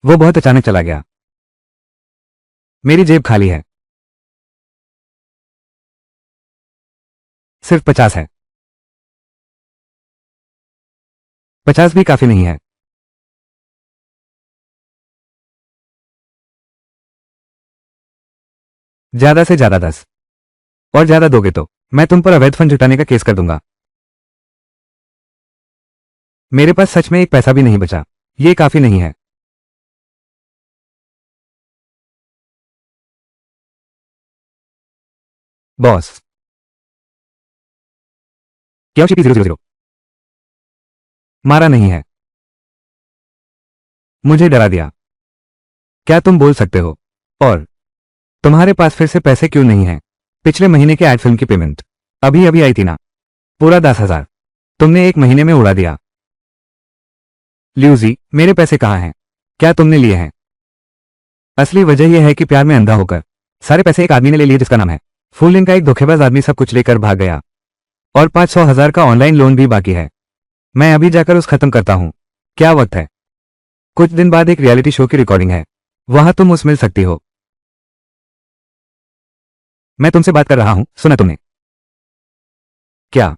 वो बहुत अचानक चला गया। मेरी जेब खाली है। सिर्फ 50 है। 50 भी काफी नहीं है। ज्यादा से ज्यादा 10। और ज्यादा दोगे तो मैं तुम पर अवैध फंड जुटाने का केस कर दूंगा। मेरे पास सच में एक पैसा भी नहीं बचा। ये काफी नहीं है। बॉस। क्या शिपी 000? मारा नहीं है। मुझे डरा दिया। क्या तुम बोल सकते हो? और तुम्हारे पास फिर से पैसे क्यों नहीं है? पिछले महीने के एड फिल्म की पेमेंट अभी अभी आई थी ना। पूरा 10,000 तुमने एक महीने में उड़ा दिया। ल्यूजी, मेरे पैसे कहाँ हैं? क्या तुमने लिए हैं? असली वजह यह है कि प्यार में अंधा होकर सारे पैसे एक आदमी ने ले लिए जिसका नाम है फूलिंग का एक धोखेबाज आदमी सब कुछ लेकर भाग गया। और 500,000 का ऑनलाइन लोन भी बाकी है। मैं अभी जाकर उस खत्म करता हूँ। क्या वक्त है? कुछ दिन बाद एक रियलिटी शो की रिकॉर्डिंग है। वहां तुम उस मिल सकती हो। मैं तुमसे बात कर रहा हूं, सुना तुमने? क्या?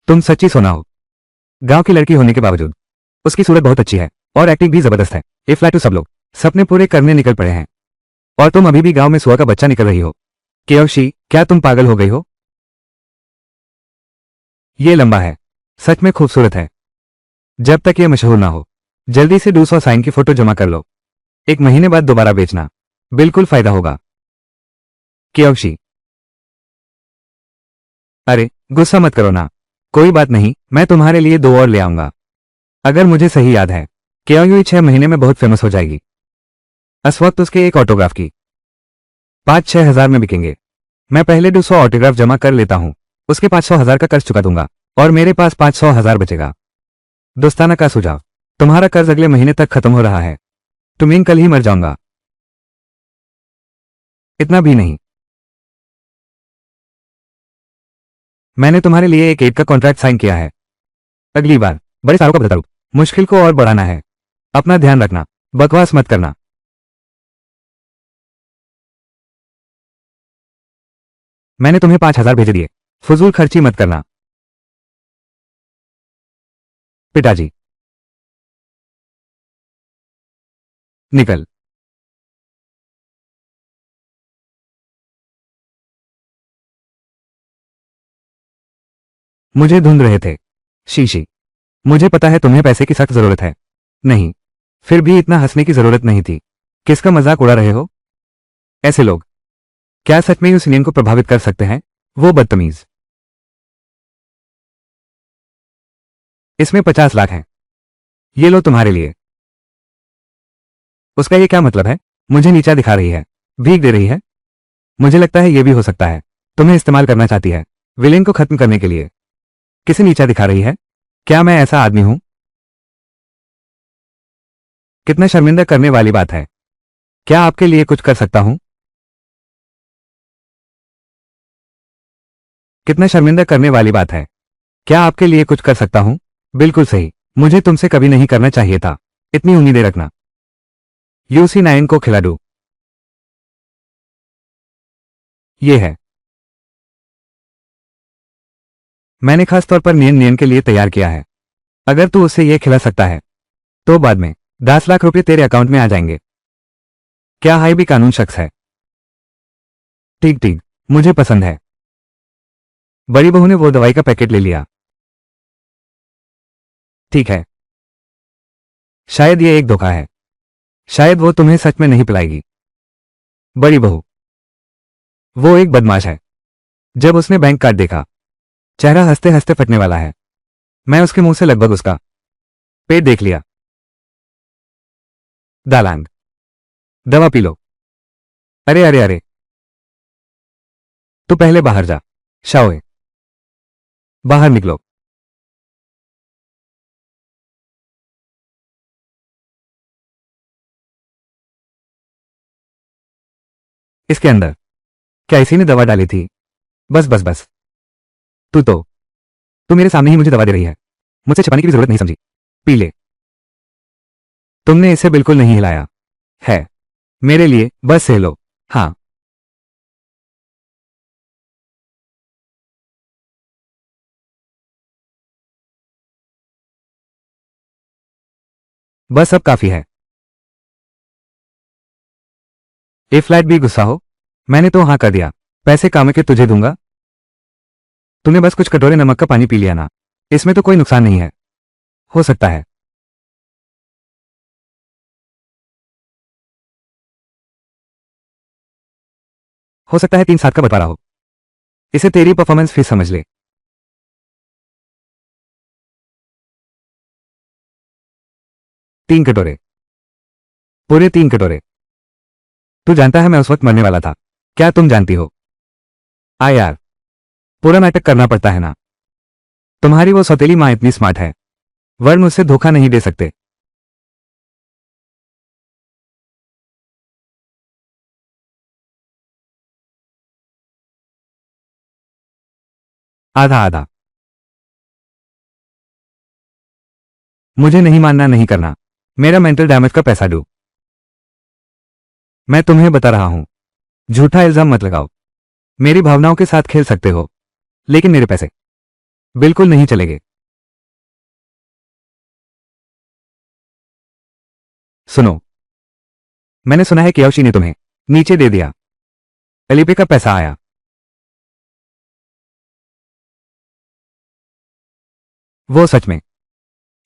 तुम सच्ची सोना हो। गांव की लड़की होने के बावजूद उसकी सूरत बहुत अच्छी है और एक्टिंग भी जबरदस्त है। ए फ्लैट टू सब लोग सपने पूरे करने निकल पड़े हैं और तुम अभी भी गांव में सुआ का बच्चा निकल रही हो। केओशी, क्या तुम पागल हो गई हो? ये लंबा है। सच में खूबसूरत है। जब तक ये मशहूर ना हो जल्दी से 200 साइन की फोटो जमा कर लो। एक महीने बाद दोबारा बेचना। बिल्कुल फायदा होगा। केओशी। अरे गुस्सा मत करो ना। कोई बात नहीं, मैं तुम्हारे लिए 2 और ले आऊंगा। अगर मुझे सही याद है केओयुई 6 महीने में बहुत फेमस हो जाएगी। इस वक्त उसके एक ऑटोग्राफ की 5-6 हजार में बिकेंगे। मैं पहले 200 ऑटोग्राफ जमा कर लेता हूं। उसके 500,000 का कर्ज चुका दूंगा और मेरे पास 500,000 बचेगा। दोस्ताना का सुझाव। तुम्हारा कर्ज अगले महीने तक खत्म हो रहा है। तुम कल ही मर जाऊंगा। इतना भी नहीं। मैंने तुम्हारे लिए एक एड का कॉन्ट्रैक्ट साइन किया है। अगली बार बड़े सारों का बदलता रूप मुश्किल को और बढ़ाना है। अपना ध्यान रखना। बकवास मत करना। मैंने तुम्हें 5,000 भेजे दिए। फजूल खर्ची मत करना। पिताजी। निकल। मुझे ढूंढ रहे थे। शीशी। मुझे पता है तुम्हें पैसे की सख्त जरूरत है। नहीं। फिर भी इतना हंसने की जरूरत नहीं थी। किसका मजाक उड़ा रहे हो? ऐसे लोग क्या सच में उस यूनियन को प्रभावित कर सकते हैं? वो बदतमीज। इसमें 50 लाख हैं। ये लो तुम्हारे लिए। उसका ये क्या मतलब है? मुझे नीचा दिखा रही है। भीख दे रही है। मुझे लगता है ये भी हो सकता है तुम्हें इस्तेमाल करना चाहती है विलेन को खत्म करने के लिए। किसे नीचा दिखा रही है? क्या मैं ऐसा आदमी हूं? कितना शर्मिंदा करने वाली बात है। क्या आपके लिए कुछ कर सकता हूं? कितना शर्मिंदा करने वाली बात है। क्या आपके लिए कुछ कर सकता हूं? बिल्कुल सही। मुझे तुमसे कभी नहीं करना चाहिए था। इतनी उम्मीदें रखना। UC9 को खिला दूं? ये है। मैंने खास तौर पर नियन नियन के लिए तैयार किया है। अगर तू उससे ये खिला सकता है तो बाद में 10 लाख रुपए तेरे अकाउंट में आ जाएंगे। क्या हाई भी कानून शख्स है? ठीक ठीक। मुझे पसंद है। बड़ी बहू ने वो दवाई का पैकेट ले लिया। ठीक है। शायद ये एक धोखा है। शायद वो तुम्हें सच में नहीं पिलाएगी। बड़ी बहू। वो एक बदमाश है। जब उसने बैंक कार्ड देखा चेहरा हंसते हंसते फटने वाला है। मैं उसके मुंह से लगभग उसका पेट देख लिया। दालांग। दवा पी लो। अरे अरे अरे। तू पहले बाहर जा। शाओए। बाहर निकलो। इसके अंदर क्या इसी ने दवा डाली थी? बस बस बस। तू तो तू मेरे सामने ही मुझे दवा दे रही है, मुझसे छिपाने की भी जरूरत नहीं समझी। पी ले। तुमने इसे बिल्कुल नहीं हिलाया है, मेरे लिए बस सह लो। हाँ, बस अब काफी है। ए फ्लैट भी गुस्सा हो? मैंने तो हाँ कर दिया। पैसे काम के तुझे दूंगा। तूने बस कुछ कटोरे नमक का पानी पी लिया ना, इसमें तो कोई नुकसान नहीं है। हो सकता है, हो सकता है 3-7 का बंटवारा हो। इसे तेरी परफॉर्मेंस फीस समझ ले। 3 कटोरे, पूरे 3 कटोरे। तू जानता है मैं उस वक्त मरने वाला था। क्या तुम जानती हो? आ यार, पूरा नाटक करना पड़ता है ना। तुम्हारी वो सौतेली माँ इतनी स्मार्ट है, वर्ण मुझसे धोखा नहीं दे सकते। आधा आधा। मुझे नहीं मानना, नहीं करना। मेरा मेंटल डैमेज का पैसा डूब। मैं तुम्हें बता रहा हूं, झूठा इल्जाम मत लगाओ। मेरी भावनाओं के साथ खेल सकते हो, लेकिन मेरे पैसे बिल्कुल नहीं चलेंगे। सुनो, मैंने सुना है कि याओशी ने तुम्हें नीचे दे दिया। एलिपे का पैसा आया। वो सच में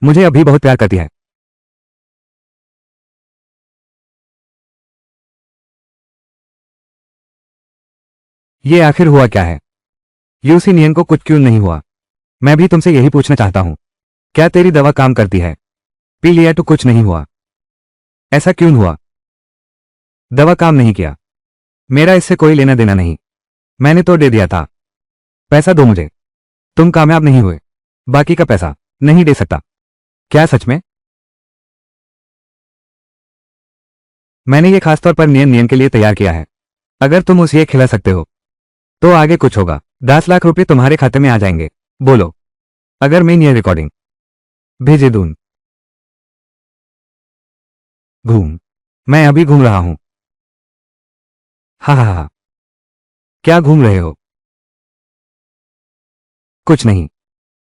मुझे अभी बहुत प्यार करती है। ये आखिर हुआ क्या है? यूसी नियन को कुछ क्यों नहीं हुआ? मैं भी तुमसे यही पूछना चाहता हूं। क्या तेरी दवा काम करती है? पी लिया तो कुछ नहीं हुआ। ऐसा क्यों हुआ? दवा काम नहीं किया। मेरा इससे कोई लेना देना नहीं। मैंने तो दे दिया था। पैसा दो मुझे। तुम कामयाब नहीं हुए, बाकी का पैसा नहीं दे सकता। क्या सच में? मैंने ये खासतौर पर नियन नियन के लिए तैयार किया है। अगर तुम उसे ये खिला सकते हो तो आगे कुछ होगा। 10 लाख रुपए तुम्हारे खाते में आ जाएंगे। बोलो, अगर मैं ये रिकॉर्डिंग भेजे दूं। घूम। मैं अभी घूम रहा हूं। हा हा हा। क्या घूम रहे हो? कुछ नहीं।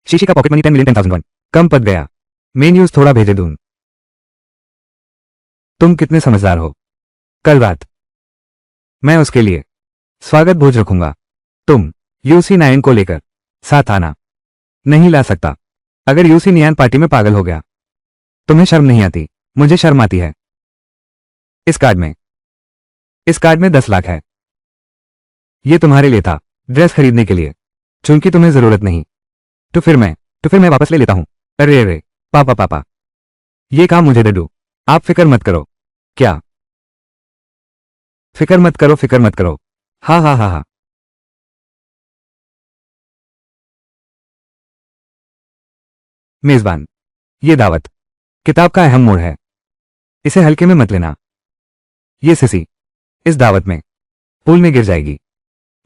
शीशी का पॉकेट मनी 10 मिलियन 10,001 कम पड़ गया। मैं न्यूज थोड़ा भेजे दूं। तुम कितने समझदार हो। कल रात मैं उसके लिए स्वागत भोज रखूंगा। तुम यूसी नायन को लेकर साथ आना। नहीं ला सकता। अगर यूसी नियान पार्टी में पागल हो गया, तुम्हें शर्म नहीं आती? मुझे शर्म आती है। इस कार्ड में इस कार्ड में 10 लाख है। ये तुम्हारे लिए था, ड्रेस खरीदने के लिए। चूंकि तुम्हें जरूरत नहीं, तो फिर मैं वापस ले लेता हूं। अरे अरे, पापा पापा, ये काम मुझे दे दो। आप फिक्र मत करो। क्या? फिक्र मत करो, फिक्र मत करो। हाँ हाँ हाँ हाँ। मेजबान, ये दावत किताब का अहम मोड़ है। इसे हल्के में मत लेना। ये सिसी इस दावत में पूल में गिर जाएगी।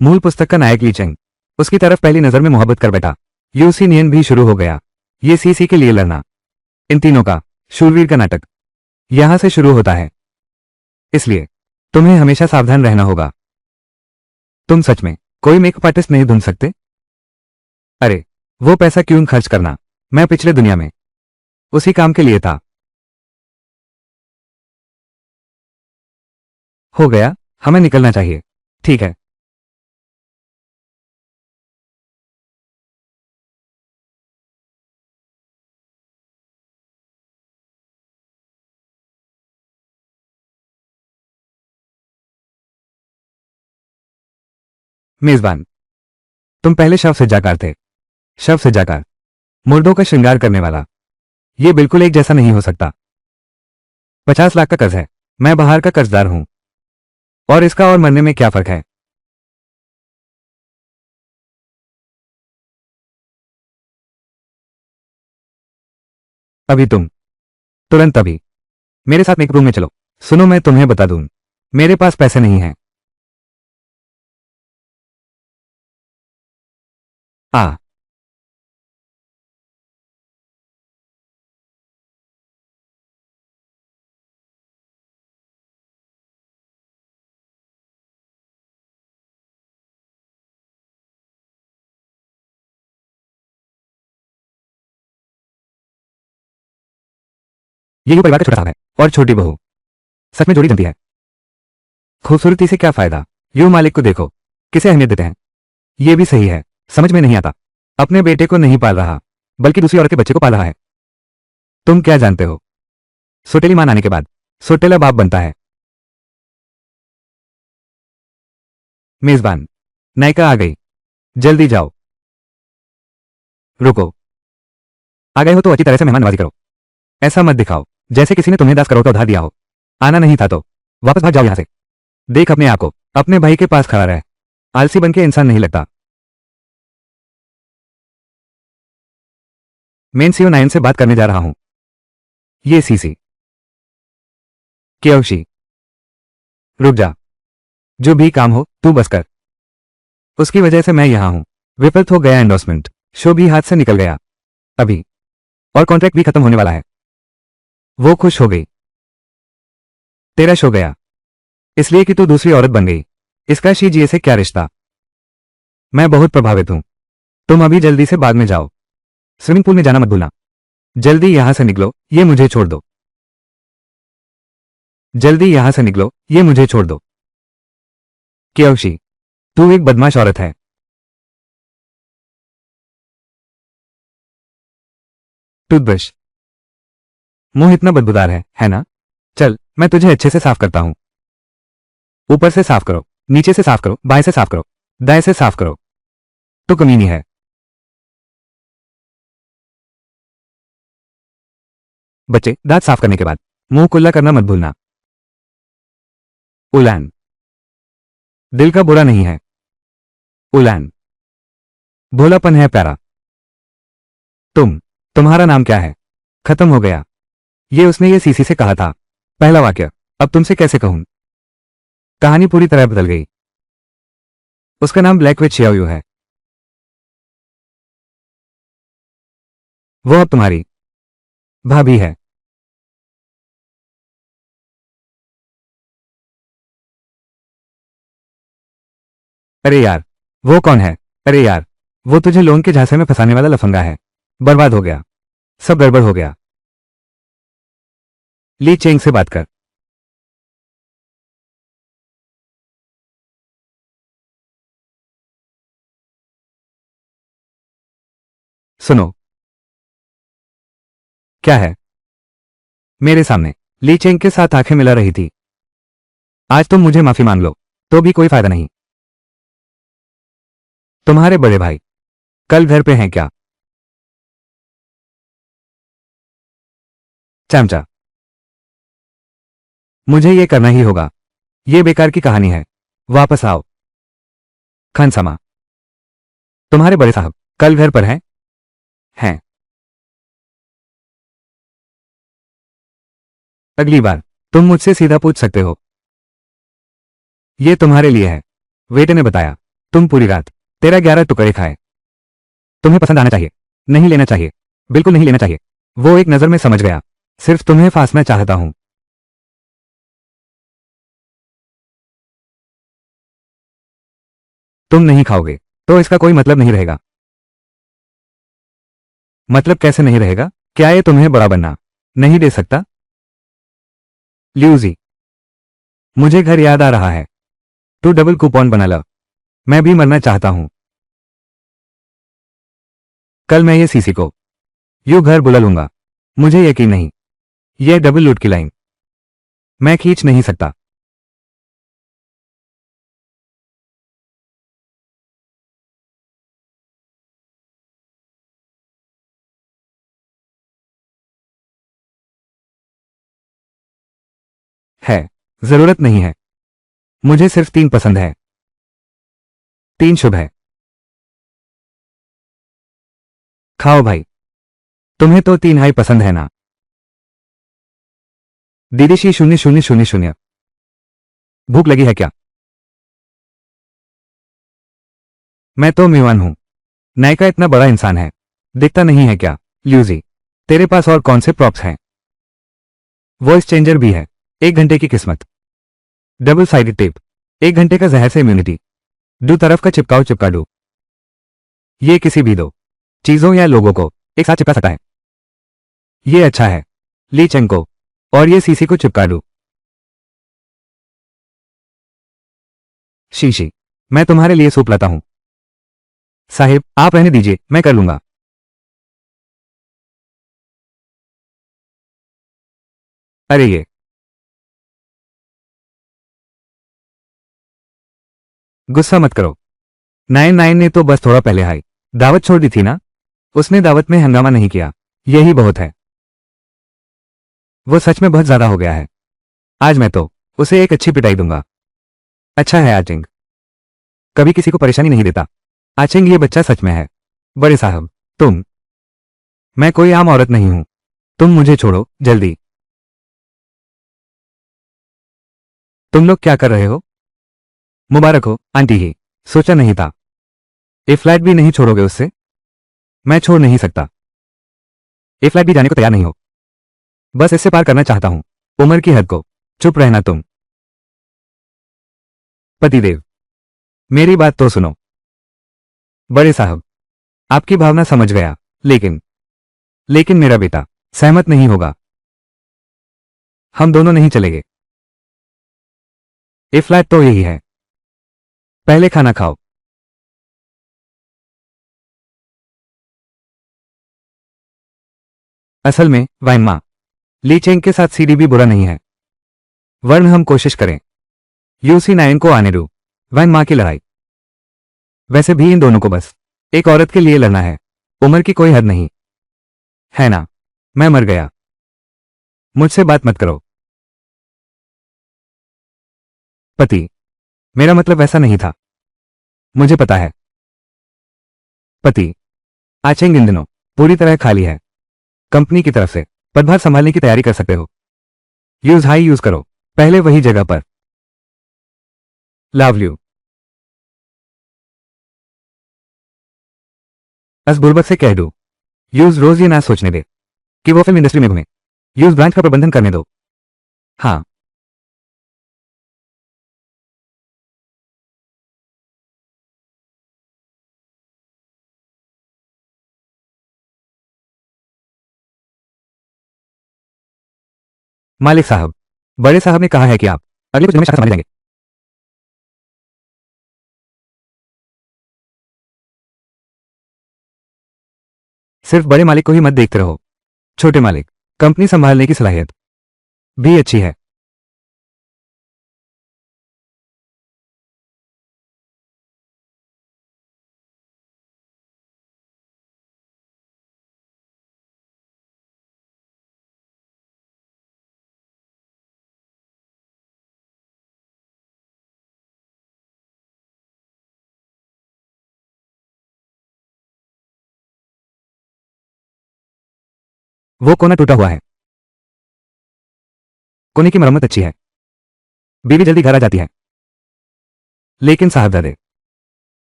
मूल पुस्तक का नायक ली चेंग उसकी तरफ पहली नजर में मोहब्बत कर बैठा। यूसी नियन भी शुरू हो गया। ये सीसी के लिए लड़ना, इन तीनों का शूरवीर का नाटक यहां से शुरू होता है। इसलिए तुम्हें हमेशा सावधान रहना होगा। तुम सच में कोई मेकअप आर्टिस्ट नहीं ढूंढ सकते? अरे, वो पैसा क्यों खर्च करना? मैं पिछले दुनिया में उसी काम के लिए था। हो गया, हमें निकलना चाहिए। ठीक है। मेजबान, तुम पहले शव सज्जाकार थे। शव सज्जाकार, मुर्दों का श्रृंगार करने वाला। ये बिल्कुल एक जैसा नहीं हो सकता। 50 लाख का कर्ज है। मैं बाहर का कर्जदार हूं। और इसका और मरने में क्या फर्क है? अभी तुम तुरंत अभी मेरे साथ एक रूम में चलो। सुनो, मैं तुम्हें बता दूं, मेरे पास पैसे नहीं हैं। आ ये यू परिवार का छोटा साहब है और छोटी बहू। सच में जोड़ी जमती है। खूबसूरती से क्या फायदा, यू मालिक को देखो, किसे अहमियत देते हैं। ये भी सही है, समझ में नहीं आता। अपने बेटे को नहीं पाल रहा, बल्कि दूसरी औरत के बच्चे को पाल रहा है। तुम क्या जानते हो, सोटेली मान आने के बाद सोटेला बाप बनता है। मेजबान, नायिका आ गई, जल्दी जाओ। रुको, आ गए हो तो अच्छी तरह से मेहमान नवाजी करो। ऐसा मत दिखाओ जैसे किसी ने तुम्हें 10 करोड़ का उधार दिया हो। आना नहीं था तो वापस भाग जाओ यहां से। देख अपने आप को, अपने भाई के पास खड़ा रहे। आलसी बन के इंसान नहीं लगता। मेन सीओ 9 से बात करने जा रहा हूं। ये सीसी क्योशी, रुक जा, जो भी काम हो तू बस कर। उसकी वजह से मैं यहां हूं। विफल हो गया एंडोर्समेंट, शो भी हाथ से निकल गया अभी, और कॉन्ट्रैक्ट भी खत्म होने वाला है। वो खुश हो गई। तेरा शो गया इसलिए कि तू दूसरी औरत बन गई। इसका शीजिए से क्या रिश्ता। मैं बहुत प्रभावित हूं। तुम अभी जल्दी से बाग में जाओ। स्विमिंग पूल में जाना मत भूलना। जल्दी यहां से निकलो, ये मुझे छोड़ दो। जल्दी यहां से निकलो, ये मुझे छोड़ दो। क्योशी, तू एक बदमाश औरत है। टूथब्रश, मुंह इतना बदबूदार है ना। चल मैं तुझे अच्छे से साफ करता हूं। ऊपर से साफ करो, नीचे से साफ करो, बाएं से साफ करो, दाएं से साफ करो। तो कमीनी है। बच्चे, दांत साफ करने के बाद मुंह कुल्ला करना मत भूलना। उलान, दिल का बुरा नहीं है। उलान, भोलापन है प्यारा। तुम्हारा नाम क्या है। खत्म हो गया। ये उसने ये सीसी से कहा था। पहला वाक्य, अब तुमसे कैसे कहूं। कहानी पूरी तरह बदल गई। उसका नाम ब्लैक विच शियाओयू है। वो अब तुम्हारी भाभी है। अरे यार, वो कौन है। अरे यार, वो तुझे लोन के झांसे में फंसाने वाला लफंगा है। बर्बाद हो गया, सब गड़बड़ हो गया। ली चेंग से बात कर। सुनो, क्या है। मेरे सामने ली चेंग के साथ आंखें मिला रही थी। आज तुम मुझे माफी मांग लो तो भी कोई फायदा नहीं। तुम्हारे बड़े भाई कल घर पे हैं क्या। चमचा, मुझे ये करना ही होगा। ये बेकार की कहानी है। वापस आओ। खानसामा, तुम्हारे बड़े साहब कल घर पर हैं। अगली बार तुम मुझसे सीधा पूछ सकते हो। ये तुम्हारे लिए है। वेटर ने बताया तुम पूरी रात 13-11 टुकड़े खाए। तुम्हें पसंद आना चाहिए, नहीं लेना चाहिए, बिल्कुल नहीं लेना चाहिए। वो एक नजर में समझ गया। सिर्फ तुम्हें फांसना चाहता हूं। तुम नहीं खाओगे तो इसका कोई मतलब नहीं रहेगा। मतलब कैसे नहीं रहेगा। क्या ये तुम्हें बड़ा बनना नहीं दे सकता। ल्यूजी, मुझे घर याद आ रहा है। तू डबल कूपन बना ला। मैं भी मरना चाहता हूं। कल मैं ये सीसी को यू घर बुला लूंगा। मुझे यकीन नहीं, ये डबल लूट की लाइन मैं खींच नहीं सकता। है, जरूरत नहीं है। मुझे सिर्फ 3 पसंद है। 3 शुभ है। खाओ भाई। तुम्हें तो 3 हाई पसंद है ना। दीदीशी 0000। भूख लगी है क्या। मैं तो मेवान हूं। नायका इतना बड़ा इंसान है, दिखता नहीं है क्या। ल्यूजी, तेरे पास और कौन से प्रॉप्स हैं। वॉइस चेंजर भी है। 1 घंटे की किस्मत। Double sided tape. 1 घंटे का जहर से इम्यूनिटी। दो तरफ का चिपकाओ चिपका दो। ये किसी भी दो चीजों या लोगों को एक साथ चिपका सकता है। ये अच्छा है। ली चेंग को और ये सीसी को चिपका दूं। शीशी, मैं तुम्हारे लिए सूप लाता हूं। साहिब, आप रहने दीजिए, मैं कर लूंगा। अरे ये गुस्सा मत करो। नाइन नाइन ने तो बस थोड़ा पहले हाई दावत छोड़ दी थी ना। उसने दावत में हंगामा नहीं किया, यही बहुत है। वो सच में बहुत ज्यादा हो गया है। आज मैं तो उसे एक अच्छी पिटाई दूंगा। अच्छा है आचिंग, कभी किसी को परेशानी नहीं देता। आचिंग, ये बच्चा सच में है। बड़े साहब, मैं कोई आम औरत नहीं हूं। तुम मुझे छोड़ो जल्दी। तुम लोग क्या कर रहे हो? मुबारक हो आंटी ही। सोचा नहीं था। ए फ्लैट भी नहीं छोड़ोगे उससे? मैं छोड़ नहीं सकता। ए फ्लैट भी जाने को तैयार नहीं हो? बस इससे पार करना चाहता हूं उम्र की हद को। चुप रहना तुम। पतिदेव, मेरी बात तो सुनो। बड़े साहब, आपकी भावना समझ गया, लेकिन लेकिन मेरा बेटा सहमत नहीं होगा। हम दोनों नहीं चलेंगे। ए फ्लैट तो यही है। पहले खाना खाओ। असल में वाइम्मा, ली चेंग के साथ सीडी भी बुरा नहीं है। वर्ण हम कोशिश करें। यूसी नाइन को आने दो। वाइम्मा की लड़ाई। वैसे भी इन दोनों को बस एक औरत के लिए लड़ना है। उम्र की कोई हद नहीं है ना। मैं मर गया। मुझसे बात मत करो। पति, मेरा मतलब वैसा नहीं था। मुझे पता है। पति, आचेंग इन दिनों पूरी तरह खाली है। कंपनी की तरफ से पदभार संभालने की तैयारी कर सकते हो। यूज हाई यूज करो। पहले वही जगह पर। Love you. अस बुर्बक से कह दो। यूज रोज ये ना सोचने दे कि वो फिल्म इंडस्ट्री में घूमे। यूज ब्रांच का प्रबंधन करने दो। हाँ। मालिक साहब, बड़े साहब ने कहा है कि आप अगले कुछ दिनों में शाखा संभालने जाएंगे। सिर्फ बड़े मालिक को ही मत देखते रहो। छोटे मालिक, कंपनी संभालने की सलाहियत भी अच्छी है। वो कोना टूटा हुआ है। कोने की मरम्मत अच्छी है। बीवी जल्दी घर आ जाती है। लेकिन साहबजादे,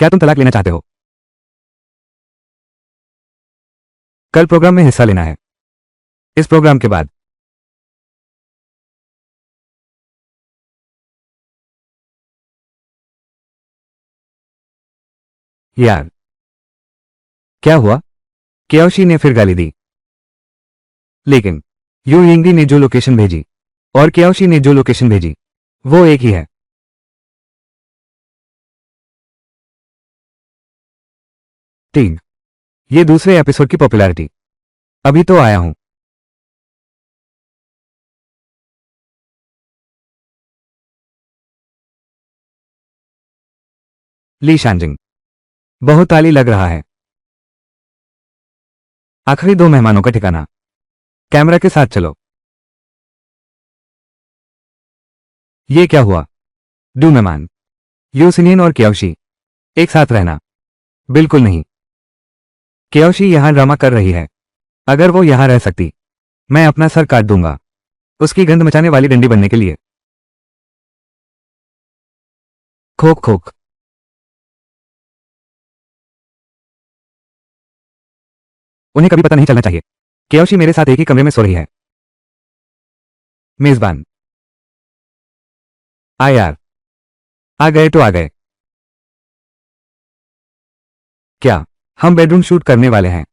क्या तुम तलाक लेना चाहते हो? कल प्रोग्राम में हिस्सा लेना है। इस प्रोग्राम के बाद। यार, क्या हुआ? क्याओशी ने फिर गाली दी। लेकिन यू यिंगडी ने जो लोकेशन भेजी और क्याओशी ने जो लोकेशन भेजी, वो एक ही है। टीम, ये दूसरे एपिसोड की पॉपुलैरिटी। अभी तो आया हूं। ली शानजिंग, बहुत ताली लग रहा है। आखिरी दो मेहमानों का ठिकाना। कैमरा के साथ चलो। ये क्या हुआ? दो मेहमान, यूसिनियन और क्याओशी, एक साथ रहना? बिल्कुल नहीं। क्याओशी यहां ड्रामा कर रही है। अगर वो यहां रह सकती, मैं अपना सर काट दूंगा उसकी गंध मचाने वाली डंडी बनने के लिए। खोक खोक। उन्हें कभी पता नहीं चलना चाहिए। क्याओशी मेरे साथ एक ही कमरे में सो रही है। मेजबान, आ यार। आ गए तो आ गए। क्या हम बेडरूम शूट करने वाले हैं?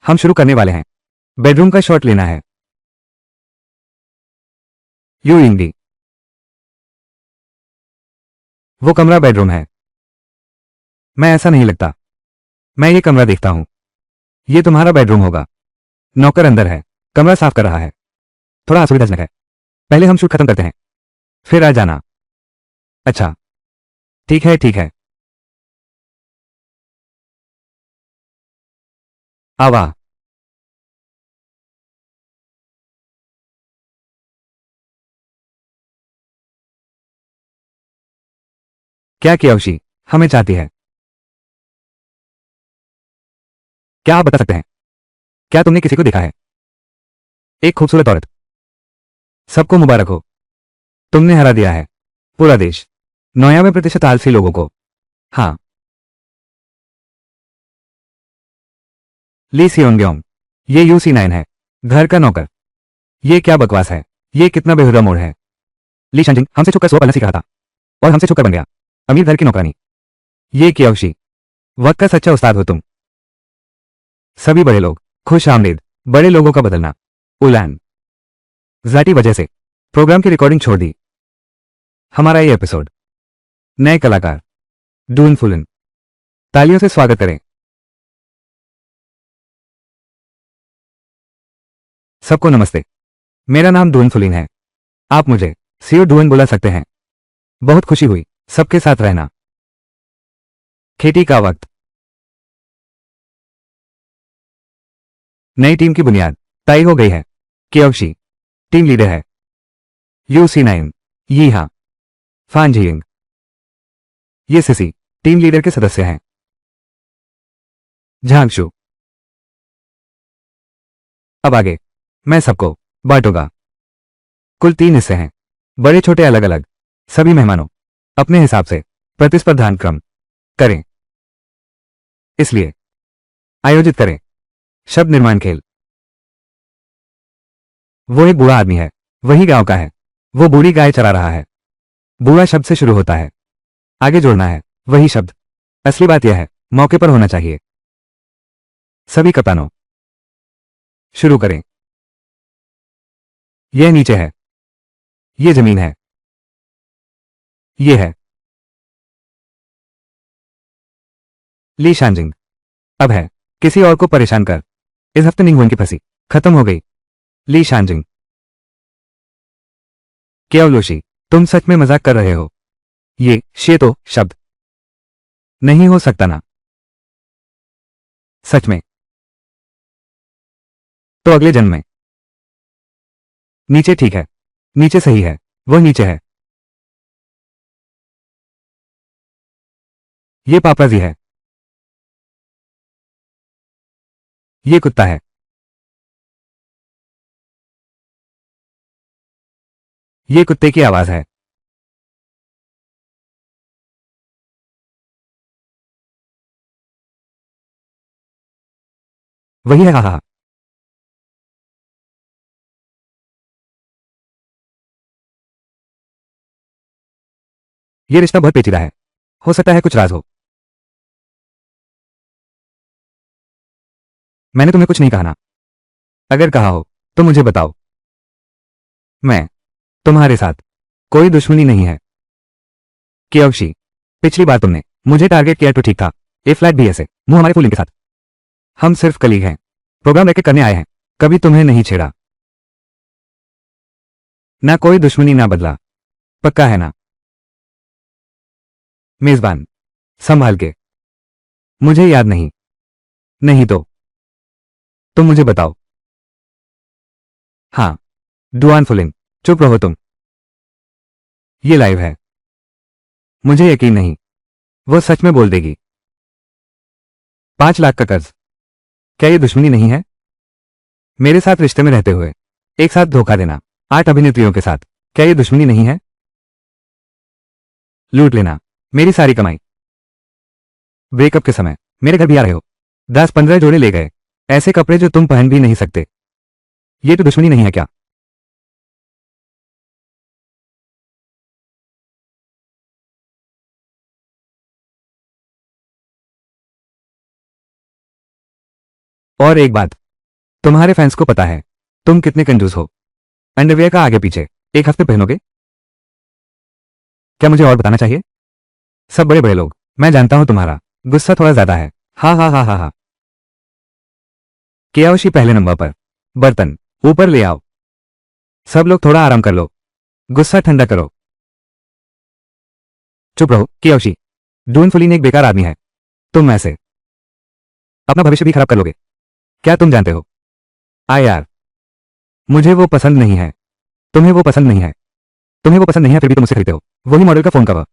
हम शुरू करने वाले हैं। बेडरूम का शॉट लेना है। यू इंडी। वो कमरा बेडरूम है। मैं ऐसा नहीं लगता। मैं ये कमरा देखता हूं। ये तुम्हारा बेडरूम होगा। नौकर अंदर है। कमरा साफ कर रहा है। थोड़ा असुविधाजनक है। पहले हम शूट खत्म करते हैं, फिर आ जाना। अच्छा, ठीक है ठीक है। आवाह। क्या कियोशी हमें चाहती है? क्या आप बता सकते हैं? क्या तुमने किसी को देखा है? एक खूबसूरत औरत। सबको मुबारक हो। तुमने हरा दिया है पूरा देश, 99% आलसी लोगों को। हाँ। ली सियोंग्योंग। ये UC9 है, घर का नौकर। ये क्या बकवास है? ये कितना बेहुदा मोड़ है। ली शांजिंग हमसे छुपकर स्व पालना सीख रहा था और हमसे छुपकर बन गया अमीर घर की नौकरानी। ये कियोशी, वक्त का सच्चा उस्ताद हो तुम। सभी बड़े लोग खुश आमदीद। बड़े लोगों का बदलना। उलान जाटी वजह से प्रोग्राम की रिकॉर्डिंग छोड़ दी। हमारा ये एपिसोड। नए कलाकार डून फुलन। तालियों से स्वागत करें। सबको नमस्ते। मेरा नाम डून फुलिन है। आप मुझे सीओ डून बुला सकते हैं। बहुत खुशी हुई सबके साथ रहना। खेती का वक्त। नई टीम की बुनियाद तय हो गई है। कियोशी टीम लीडर है। UC9 यी हाँ। फान जियिंग ये सिसी टीम लीडर के सदस्य हैं। झांगशु। अब आगे मैं सबको बांटूंगा। कुल 3 हिस्से हैं, बड़े छोटे अलग अलग। सभी मेहमानों अपने हिसाब से प्रतिस्पर्धान क्रम करें, इसलिए आयोजित करें। शब्द निर्माण खेल। वो एक बूढ़ा आदमी है, वही गांव का है। वो बूढ़ी गाय चरा रहा है। बूढ़ा शब्द से शुरू होता है, आगे जोड़ना है वही शब्द। असली बात यह है, मौके पर होना चाहिए। सभी कप्तानों शुरू करें। यह नीचे है, यह जमीन है, यह है ली शांजिंग। अब है किसी और को परेशान कर। इस हफ्ते निंगवन की फंसी खत्म हो गई। ली शांजिंग। केवलोशी तुम सच में मजाक कर रहे हो? ये शेतो शब्द नहीं हो सकता ना? सच में? तो अगले जन्म में। नीचे ठीक है, नीचे सही है, वह नीचे है। ये पापाजी है। ये कुत्ता है। ये कुत्ते की आवाज है। वही है। हा। ये रिश्ता बहुत पेचीदा है, हो सकता है कुछ राज हो। मैंने तुम्हें कुछ नहीं कहा ना? अगर कहा हो तो मुझे बताओ। मैं तुम्हारे साथ कोई दुश्मनी नहीं है। कियोशी पिछली बार तुमने मुझे टारगेट किया तो ठीक था। ए फ्लैट भी ऐसे मुंह हमारे फूलिंग के साथ। हम सिर्फ कलीग हैं, प्रोग्राम लेके करने आए हैं। कभी तुम्हें नहीं छेड़ा। ना कोई दुश्मनी ना बदला। पक्का है ना? मेजबान संभाल के। मुझे याद नहीं। नहीं तो तुम मुझे बताओ। हाँ। डुआन फुलिंग चुप रहो तुम। ये लाइव है। मुझे यकीन नहीं वो सच में बोल देगी। 5 लाख का कर्ज। क्या ये दुश्मनी नहीं है? मेरे साथ रिश्ते में रहते हुए एक साथ धोखा देना 8 अभिनेत्रियों के साथ, क्या ये दुश्मनी नहीं है? लूट लेना मेरी सारी कमाई। ब्रेकअप के समय मेरे घर भी आ रहे हो। 10-15 जोड़े ले गए, ऐसे कपड़े जो तुम पहन भी नहीं सकते। ये तो दुश्मनी नहीं है क्या? और एक बात, तुम्हारे फैंस को पता है तुम कितने कंजूस हो। अंडरवियर का आगे पीछे एक हफ्ते पहनोगे? क्या मुझे और बताना चाहिए? सब बड़े बड़े लोग, मैं जानता हूं तुम्हारा गुस्सा थोड़ा ज्यादा है। हा हा हा हा हा। कियाओशी पहले नंबर पर। बर्तन ऊपर ले आओ। सब लोग थोड़ा आराम कर लो, गुस्सा ठंडा करो। चुप रहो कियाओशी। डून फुलिन एक बेकार आदमी है। तुम ऐसे अपना भविष्य भी खराब कर लोगे। क्या तुम जानते हो? आ यार, मुझे वो पसंद नहीं है। तुम्हें वो पसंद नहीं है। तुम्हें वो पसंद नहीं है फिर भी तुम उसे खरीदते हो। वही मॉडल का फोन कवर।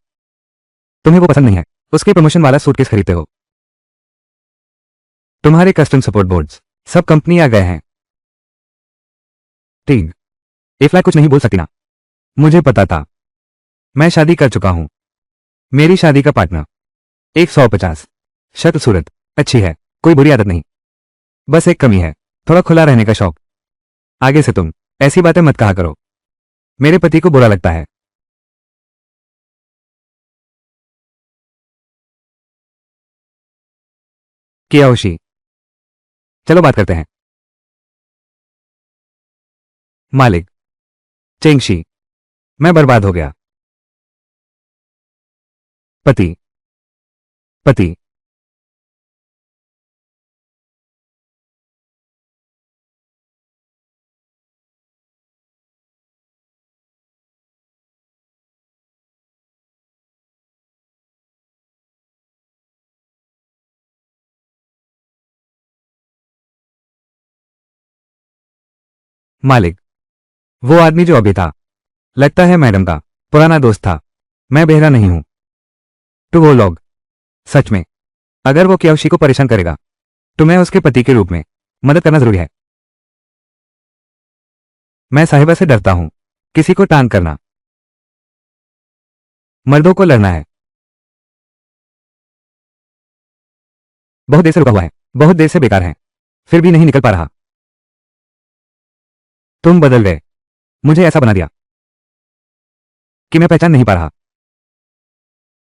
तुम्हें वो पसंद नहीं है, उसके प्रमोशन वाला सूटकेस खरीदते हो। तुम्हारे कस्टम सपोर्ट बोर्ड्स सब कंपनी आ गए हैं। ठीक, ए फ्लैग कुछ नहीं बोल सकती ना। मुझे पता था। मैं शादी कर चुका हूं। मेरी शादी का पार्टनर 150, शक्ल सूरत अच्छी है, कोई बुरी आदत नहीं। बस एक कमी है, थोड़ा खुला रहने का शौक। आगे से तुम ऐसी बातें मत कहा करो, मेरे पति को बुरा लगता है। कियाओशी, चलो बात करते हैं। मालिक चेंगशी, मैं बर्बाद हो गया। पति पति मालिक, वो आदमी जो अभी था, लगता है मैडम का पुराना दोस्त था। मैं बेहरा नहीं हूं। तो वो लोग, सच में, अगर वो कियाओशी को परेशान करेगा तो मैं उसके पति के रूप में मदद करना जरूरी है। मैं साहिबा से डरता हूं, किसी को टांग करना। मर्दों को लड़ना है। बहुत देर से रुका हुआ है, बहुत देर से बेकार है, फिर भी नहीं निकल पा रहा। तुम बदल गए, मुझे ऐसा बना दिया कि मैं पहचान नहीं पा रहा।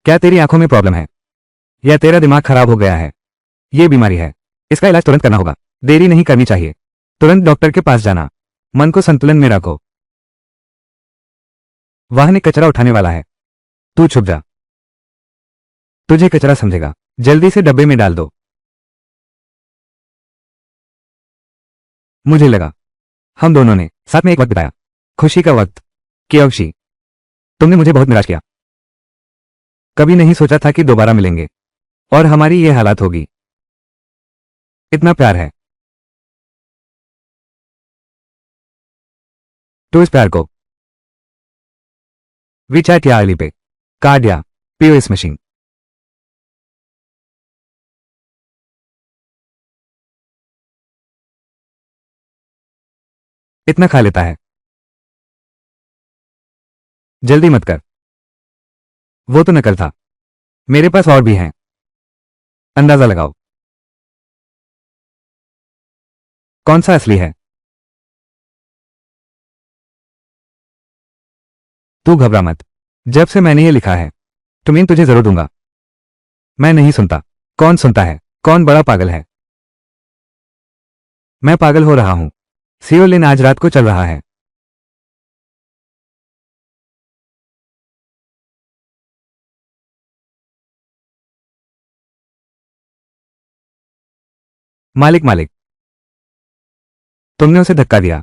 क्या तेरी आंखों में प्रॉब्लम है या तेरा दिमाग खराब हो गया है? ये बीमारी है, इसका इलाज तुरंत करना होगा। देरी नहीं करनी चाहिए, तुरंत डॉक्टर के पास जाना। मन को संतुलन में रखो। वाहन एक कचरा उठाने वाला है, तू छुप जा। तुझे कचरा समझेगा, जल्दी से डब्बे में डाल दो। मुझे लगा हम दोनों ने साथ में एक वक्त बिताया, खुशी का वक्त। कियाओशी, तुमने मुझे बहुत निराश किया। कभी नहीं सोचा था कि दोबारा मिलेंगे और हमारी ये हालत होगी। इतना प्यार है तो इस प्यार को वीचैट या अली पे, कार्ड या पीओएस मशीन, इतना खा लेता है। जल्दी मत कर, वो तो नकल था, मेरे पास और भी हैं। अंदाजा लगाओ कौन सा असली है। तू घबरा मत, जब से मैंने ये लिखा है तुम्हें तुझे जरूर दूंगा। मैं नहीं सुनता। कौन सुनता है? कौन बड़ा पागल है? मैं पागल हो रहा हूं। सियोलिन आज रात को चल रहा है। मालिक मालिक, तुमने उसे धक्का दिया।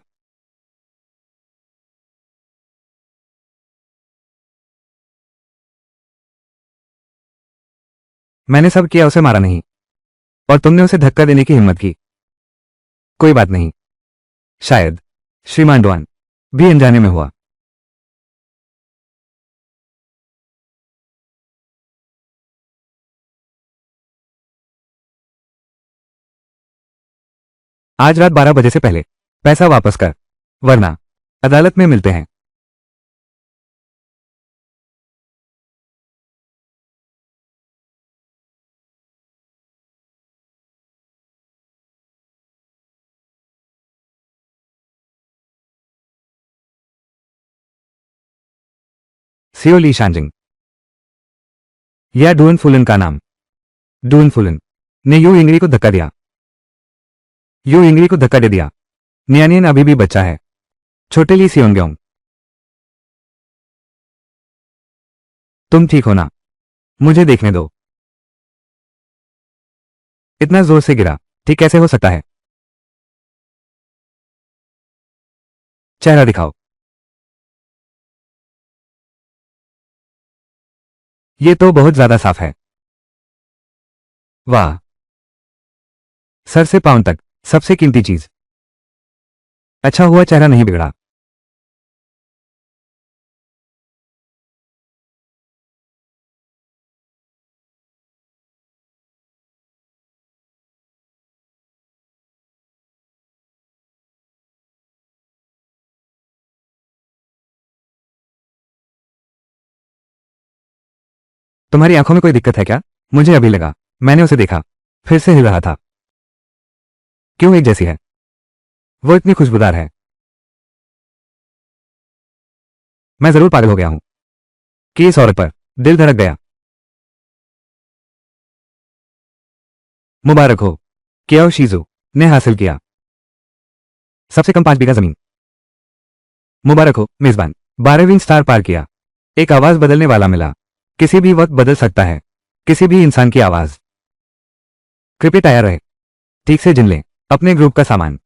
मैंने सब किया, उसे मारा नहीं। और तुमने उसे धक्का देने की हिम्मत की। कोई बात नहीं, शायद श्रीमान डुआन भी अनजाने में हुआ। आज रात 12 बजे से पहले पैसा वापस कर, वरना अदालत में मिलते हैं। सियो ली शांजिंग या डून फुलन का नाम। डून फुलन ने यू इंगरी को धक्का दिया। यू इंगरी को धक्का दे दिया। न्यानियन अभी भी बच्चा है। छोटे ली सियोंग्योंग, तुम ठीक हो ना? मुझे देखने दो। इतना जोर से गिरा, ठीक कैसे हो सकता है? चेहरा दिखाओ। ये तो बहुत ज्यादा साफ है। वाह, सर से पांव तक, सबसे कीमती चीज। अच्छा हुआ चेहरा नहीं बिगड़ा। तुम्हारी आंखों में कोई दिक्कत है क्या? मुझे अभी लगा, मैंने उसे देखा, फिर से हिल रहा था। क्यों एक जैसी है? वो इतनी खुशबूदार है। मैं जरूर पागल हो गया हूं कि इस औरत पर दिल धड़क गया। मुबारक हो, कियाओ शीजू ने हासिल किया सबसे कम 5 बीघा जमीन। मुबारक हो मेजबान, 12वीं स्टार पार किया। एक आवाज बदलने वाला मिला। किसी भी वक्त बदल सकता है, किसी भी इंसान की आवाज। कृपया तैयार रहे, ठीक से जिन लें अपने ग्रुप का सामान।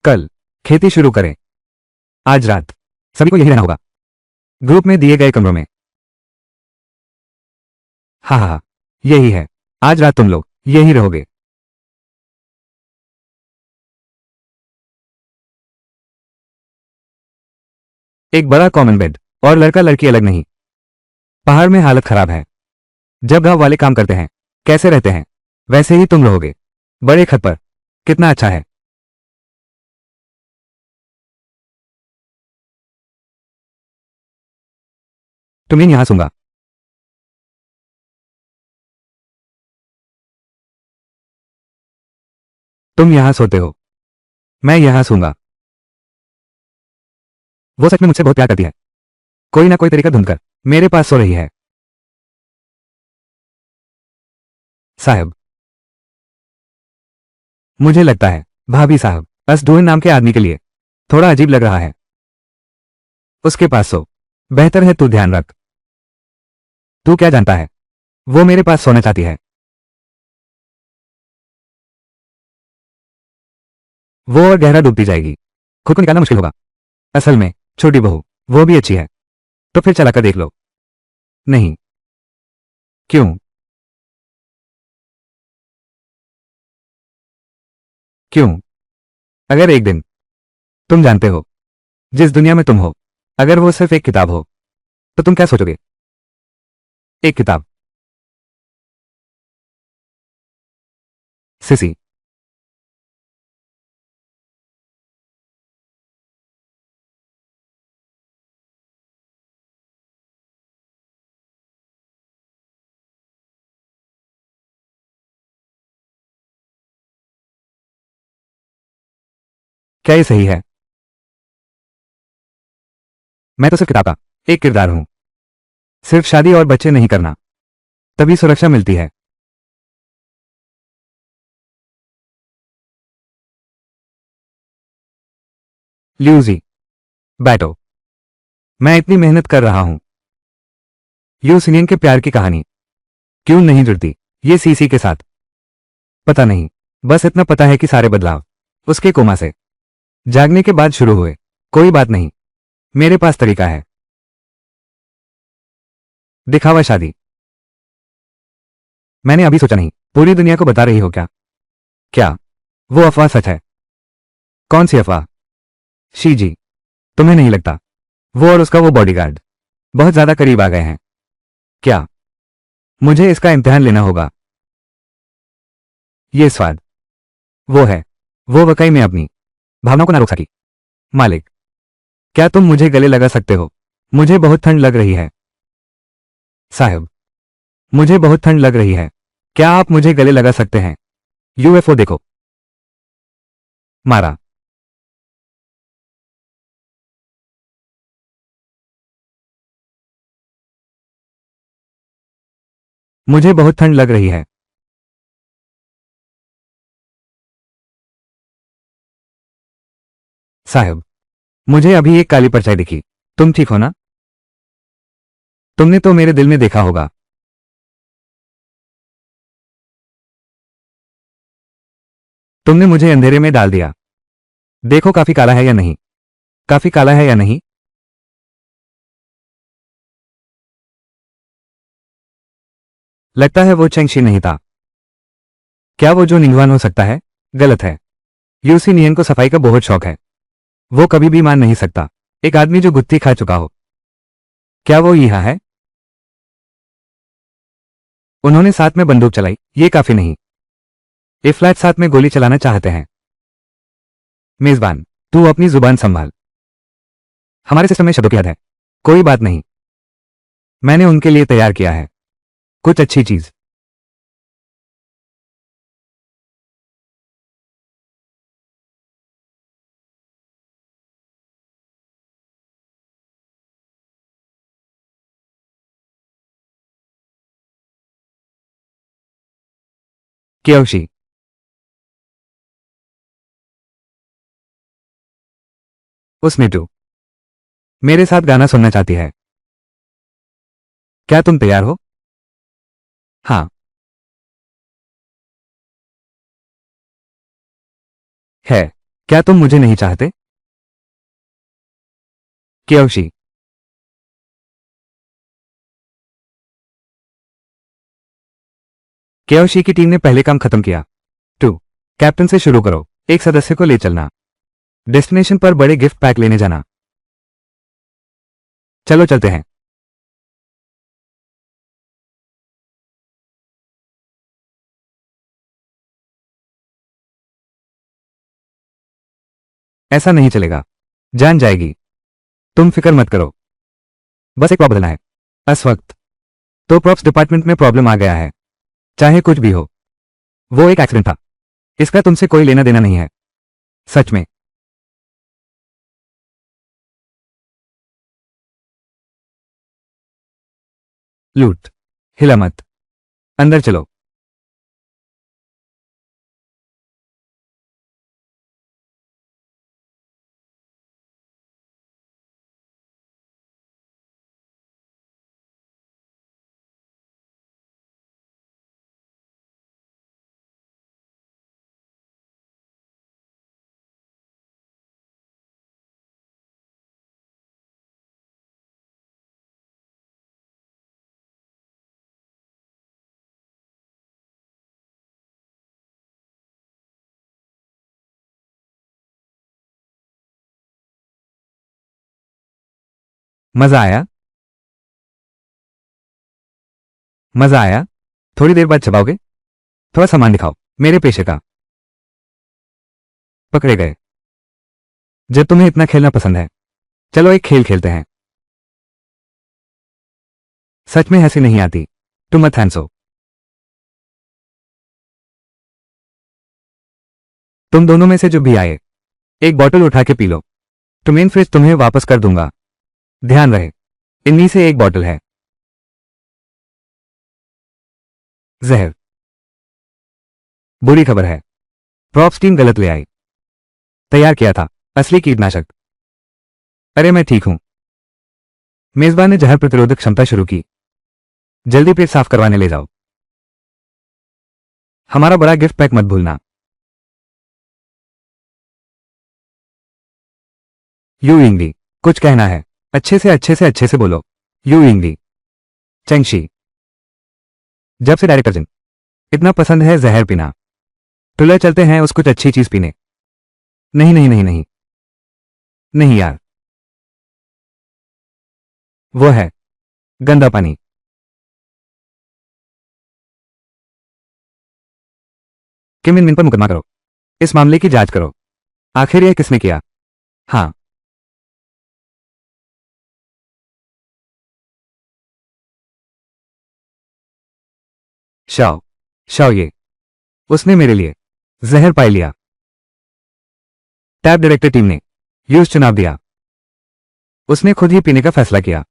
कल खेती शुरू करें। आज रात सभी को यही रहना होगा, ग्रुप में दिए गए कमरों में। हाँ हाँ हाँ, यही है। आज रात तुम लोग यही रहोगे। एक बड़ा कॉमन बेड, और लड़का लड़की अलग नहीं। पहाड़ में हालत खराब है। जब गांव वाले काम करते हैं, कैसे रहते हैं, वैसे ही तुम रहोगे, बड़े खत पर। कितना अच्छा है। तुम्हें यहां सूंगा। तुम यहां सोते हो, मैं यहां सूंगा। वो सच में मुझसे बहुत प्यार करती है। कोई ना कोई तरीका ढूंढकर मेरे पास सो रही है। साहब, मुझे लगता है भाभी साहब असदुइन नाम के आदमी के लिए थोड़ा अजीब लग रहा है। उसके पास सो, बेहतर है तू ध्यान रख। तू क्या जानता है, वो मेरे पास सोना चाहती है। वो और गहरा डूबती जाएगी, खुद को निकालना मुश्किल होगा। असल में छोटी बहू वो भी अच्छी है, तो फिर चलाकर देख लो। नहीं। क्यों? क्यों? अगर एक दिन, तुम जानते हो, जिस दुनिया में तुम हो, अगर वो सिर्फ एक किताब हो, तो तुम क्या सोचोगे? एक किताब। सिसी, क्या ये सही है? मैं तो सिर्फ किताब का एक किरदार हूं। सिर्फ शादी और बच्चे नहीं करना, तभी सुरक्षा मिलती है। ल्यूजी, बैठो। मैं इतनी मेहनत कर रहा हूं। यू सिनियन के प्यार की कहानी क्यों नहीं जुड़ती ये सीसी के साथ? पता नहीं, बस इतना पता है कि सारे बदलाव उसके कोमा से जागने के बाद शुरू हुए। कोई बात नहीं, मेरे पास तरीका है। दिखावा शादी। मैंने अभी सोचा नहीं, पूरी दुनिया को बता रही हो क्या? क्या वो अफवाह सच है? कौन सी अफवाह? शी जी, तुम्हें नहीं लगता वो और उसका वो बॉडीगार्ड बहुत ज्यादा करीब आ गए हैं? क्या मुझे इसका इम्तिहान लेना होगा? ये स्वाद वो है, वो वाकई में अपनी भावनाओं को ना रोक सकी। मालिक, क्या तुम मुझे गले लगा सकते हो? मुझे बहुत ठंड लग रही है। साहब, मुझे बहुत ठंड लग रही है। क्या आप मुझे गले लगा सकते हैं? यूएफओ देखो। मारा। मुझे बहुत ठंड लग रही है। साहब, मुझे अभी एक काली परछाई दिखी। तुम ठीक हो ना? तुमने तो मेरे दिल में देखा होगा। तुमने मुझे अंधेरे में डाल दिया। देखो काफी काला है या नहीं? काफी काला है या नहीं? लगता है वो चेंगशी नहीं था। क्या वो जो निंगवान हो सकता है? गलत है। यूसी नियन को सफाई का बहुत शौक है। वो कभी भी मान नहीं सकता एक आदमी जो गुत्थी खा चुका हो। क्या वो यहाँ है? उन्होंने साथ में बंदूक चलाई, ये काफी नहीं। ये फ्लैट साथ में गोली चलाना चाहते हैं। मेजबान, तू अपनी जुबान संभाल। हमारे सिस्टम में शब्दों की हद है। कोई बात नहीं, मैंने उनके लिए तैयार किया है कुछ अच्छी चीज। क्योशी, उसने टू मेरे साथ गाना सुनना चाहती है। क्या तुम तैयार हो? हाँ। है। क्या तुम मुझे नहीं चाहते? क्योशी, क्योशी की टीम ने पहले काम खत्म किया। टू, कैप्टन से शुरू करो। एक सदस्य को ले चलना। डेस्टिनेशन पर बड़े गिफ्ट पैक लेने जाना। चलो चलते हैं। ऐसा नहीं चलेगा, जान जाएगी। तुम फिक्र मत करो, बस एक प्रॉप बदलना है। इस वक्त तो प्रॉप्स डिपार्टमेंट में प्रॉब्लम आ गया है। चाहे कुछ भी हो, वो एक एक्सीडेंट था। इसका तुमसे कोई लेना देना नहीं है। सच में। लूट, हिला मत। अंदर चलो। मजा आया? मजा आया? थोड़ी देर बाद चबाओगे? थोड़ा सामान दिखाओ मेरे पेशे का। पकड़े गए। जब तुम्हें इतना खेलना पसंद है, चलो एक खेल खेलते हैं। सच में हंसी नहीं आती। तुम मत हंसो। तुम दोनों में से जो भी आए, एक बॉटल उठा के पी लो। तो मेन फ्रिज तुम्हें वापस कर दूंगा। ध्यान रहे, इनमें से एक बॉटल है जहर। बुरी खबर है, प्रॉप्स टीम गलत ले आई। तैयार किया था असली कीटनाशक। अरे मैं ठीक हूं। मेजबान ने जहर प्रतिरोधक क्षमता शुरू की। जल्दी पेट साफ करवाने ले जाओ। हमारा बड़ा गिफ्ट पैक मत भूलना। यू इंगली, कुछ कहना है? अच्छे से अच्छे से अच्छे से बोलो। यू इंगली। चेंगशी, जब से डायरेक्टर जिन इतना पसंद है जहर पीना, टुलर चलते हैं उस कुछ अच्छी चीज पीने। नहीं नहीं नहीं नहीं। नहीं यार, वो है गंदा पानी। किम इन मिन पर मुकदमा करो। इस मामले की जांच करो। आखिर यह किसने किया? हाँ। शाओ, शाओ ये उसने मेरे लिए जहर पाई लिया। टैब डायरेक्टर टीम ने यूज चुनाव दिया। उसने खुद ही पीने का फैसला किया,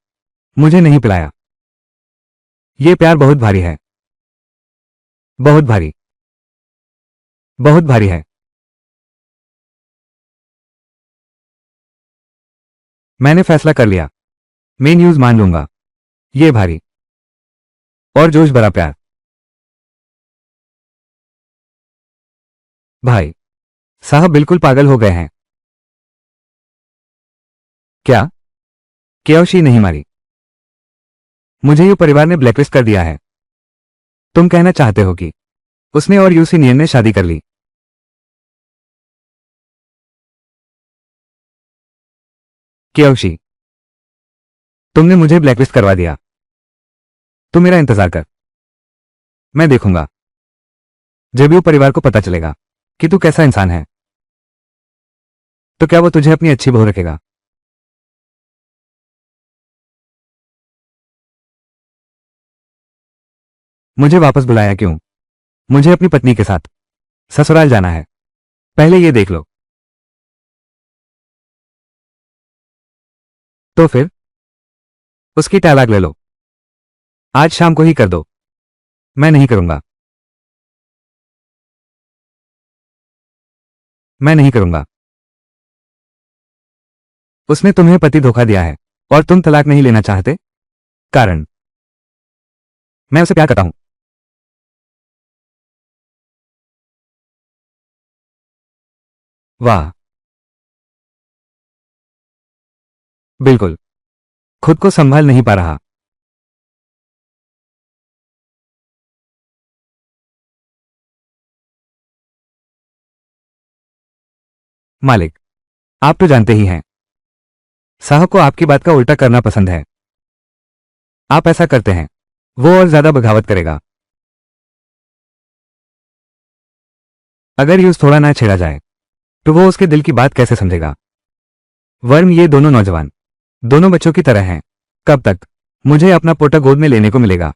मुझे नहीं पिलाया। ये प्यार बहुत भारी है। बहुत भारी। बहुत भारी है। मैंने फैसला कर लिया, मैं न्यूज मान लूंगा। ये भारी और जोश भरा प्यार। भाई साहब बिल्कुल पागल हो गए हैं क्या? केओशी नहीं मारी। मुझे यू परिवार ने ब्लैकलिस्ट कर दिया है। तुम कहना चाहते हो कि उसने और यूसी नियन ने शादी कर ली? केओशी, तुमने मुझे ब्लैकलिस्ट करवा दिया। तू मेरा इंतजार कर, मैं देखूंगा। जब यू परिवार को पता चलेगा कि तू कैसा इंसान है, तो क्या वो तुझे अपनी अच्छी बहू रखेगा? मुझे वापस बुलाया क्यों? मुझे अपनी पत्नी के साथ ससुराल जाना है। पहले ये देख लो। तो फिर उसकी तलाक ले लो। आज शाम को ही कर दो। मैं नहीं करूंगा। मैं नहीं करूंगा। उसने तुम्हें पति धोखा दिया है और तुम तलाक नहीं लेना चाहते? कारण? मैं उसे प्यार करता हूं। वाह, बिल्कुल। खुद को संभाल नहीं पा रहा। मालिक, आप तो जानते ही हैं, साहब को आपकी बात का उल्टा करना पसंद है। आप ऐसा करते हैं, वो और ज्यादा बगावत करेगा। अगर यूज थोड़ा ना छेड़ा जाए तो वो उसके दिल की बात कैसे समझेगा? वर्म, ये दोनों नौजवान दोनों बच्चों की तरह हैं। कब तक मुझे अपना पोटा गोद में लेने को मिलेगा?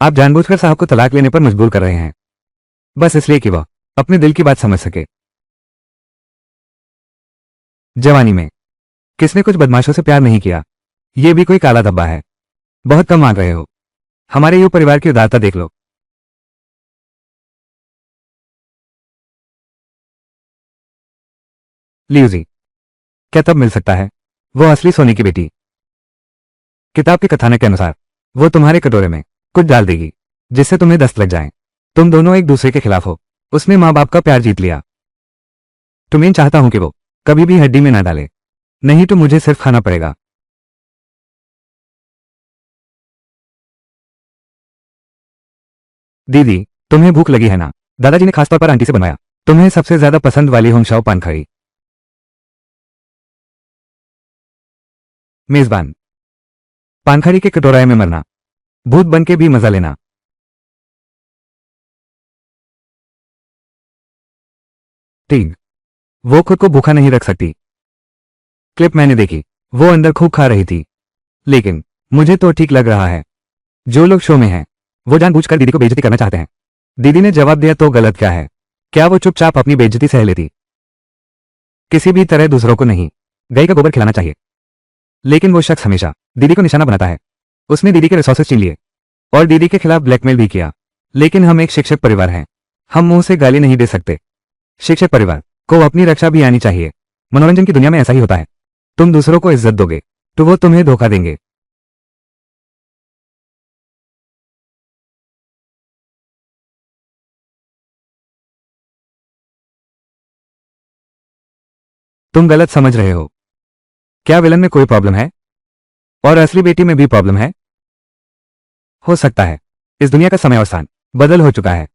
आप जानबूझकर साहब को तलाक लेने पर मजबूर कर रहे हैं, बस इसलिए कि वह अपने दिल की बात समझ सके। जवानी में किसने कुछ बदमाशों से प्यार नहीं किया? ये भी कोई काला धब्बा है? बहुत कम मांग रहे हो। हमारे यू परिवार की उदारता देख लो। लियूजी, क्या तब मिल सकता है वो असली सोने की बेटी? किताब के कथानक के अनुसार वो तुम्हारे कटोरे में कुछ डाल देगी जिससे तुम्हें दस्त लग जाए। तुम दोनों एक दूसरे के खिलाफ हो। उसने माँ बाप का प्यार जीत लिया। तुम्हें चाहता हूं कि वो कभी भी हड्डी में ना डाले, नहीं तो मुझे सिर्फ खाना पड़ेगा। दीदी, तुम्हें भूख लगी है ना? दादाजी ने खासतौर पर आंटी से बनवाया। तुम्हें सबसे ज्यादा पसंद वाली होंगशाओ पान खड़ी। मेजबान, पानखड़ी के कटोराए में मरना, भूत बन के भी मजा लेना। ठीक, वो खुद को भूखा नहीं रख सकती। क्लिप मैंने देखी, वो अंदर खूब खा रही थी। लेकिन मुझे तो ठीक लग रहा है। जो लोग शो में हैं, वो जानबूझकर दीदी को बेइज्जती करना चाहते हैं। दीदी ने जवाब दिया तो गलत क्या है? क्या वो चुपचाप अपनी बेइज्जती सह लेती? किसी भी तरह दूसरों को नहीं, गाय का गोबर खिलाना चाहिए। लेकिन वो शख्स हमेशा दीदी को निशाना बनाता है। उसने दीदी के रिसोर्सेज छीन लिए और दीदी के खिलाफ ब्लैकमेल भी किया। लेकिन हम एक शिक्षक परिवार हैं, हम मुंह से गाली नहीं दे सकते। शिक्षक परिवार को अपनी रक्षा भी आनी चाहिए। मनोरंजन की दुनिया में ऐसा ही होता है। तुम दूसरों को इज्जत दोगे तो वो तुम्हें धोखा देंगे। तुम गलत समझ रहे हो। क्या विलन में कोई प्रॉब्लम है और असली बेटी में भी प्रॉब्लम है? हो सकता है इस दुनिया का समय और स्थान बदल हो चुका है।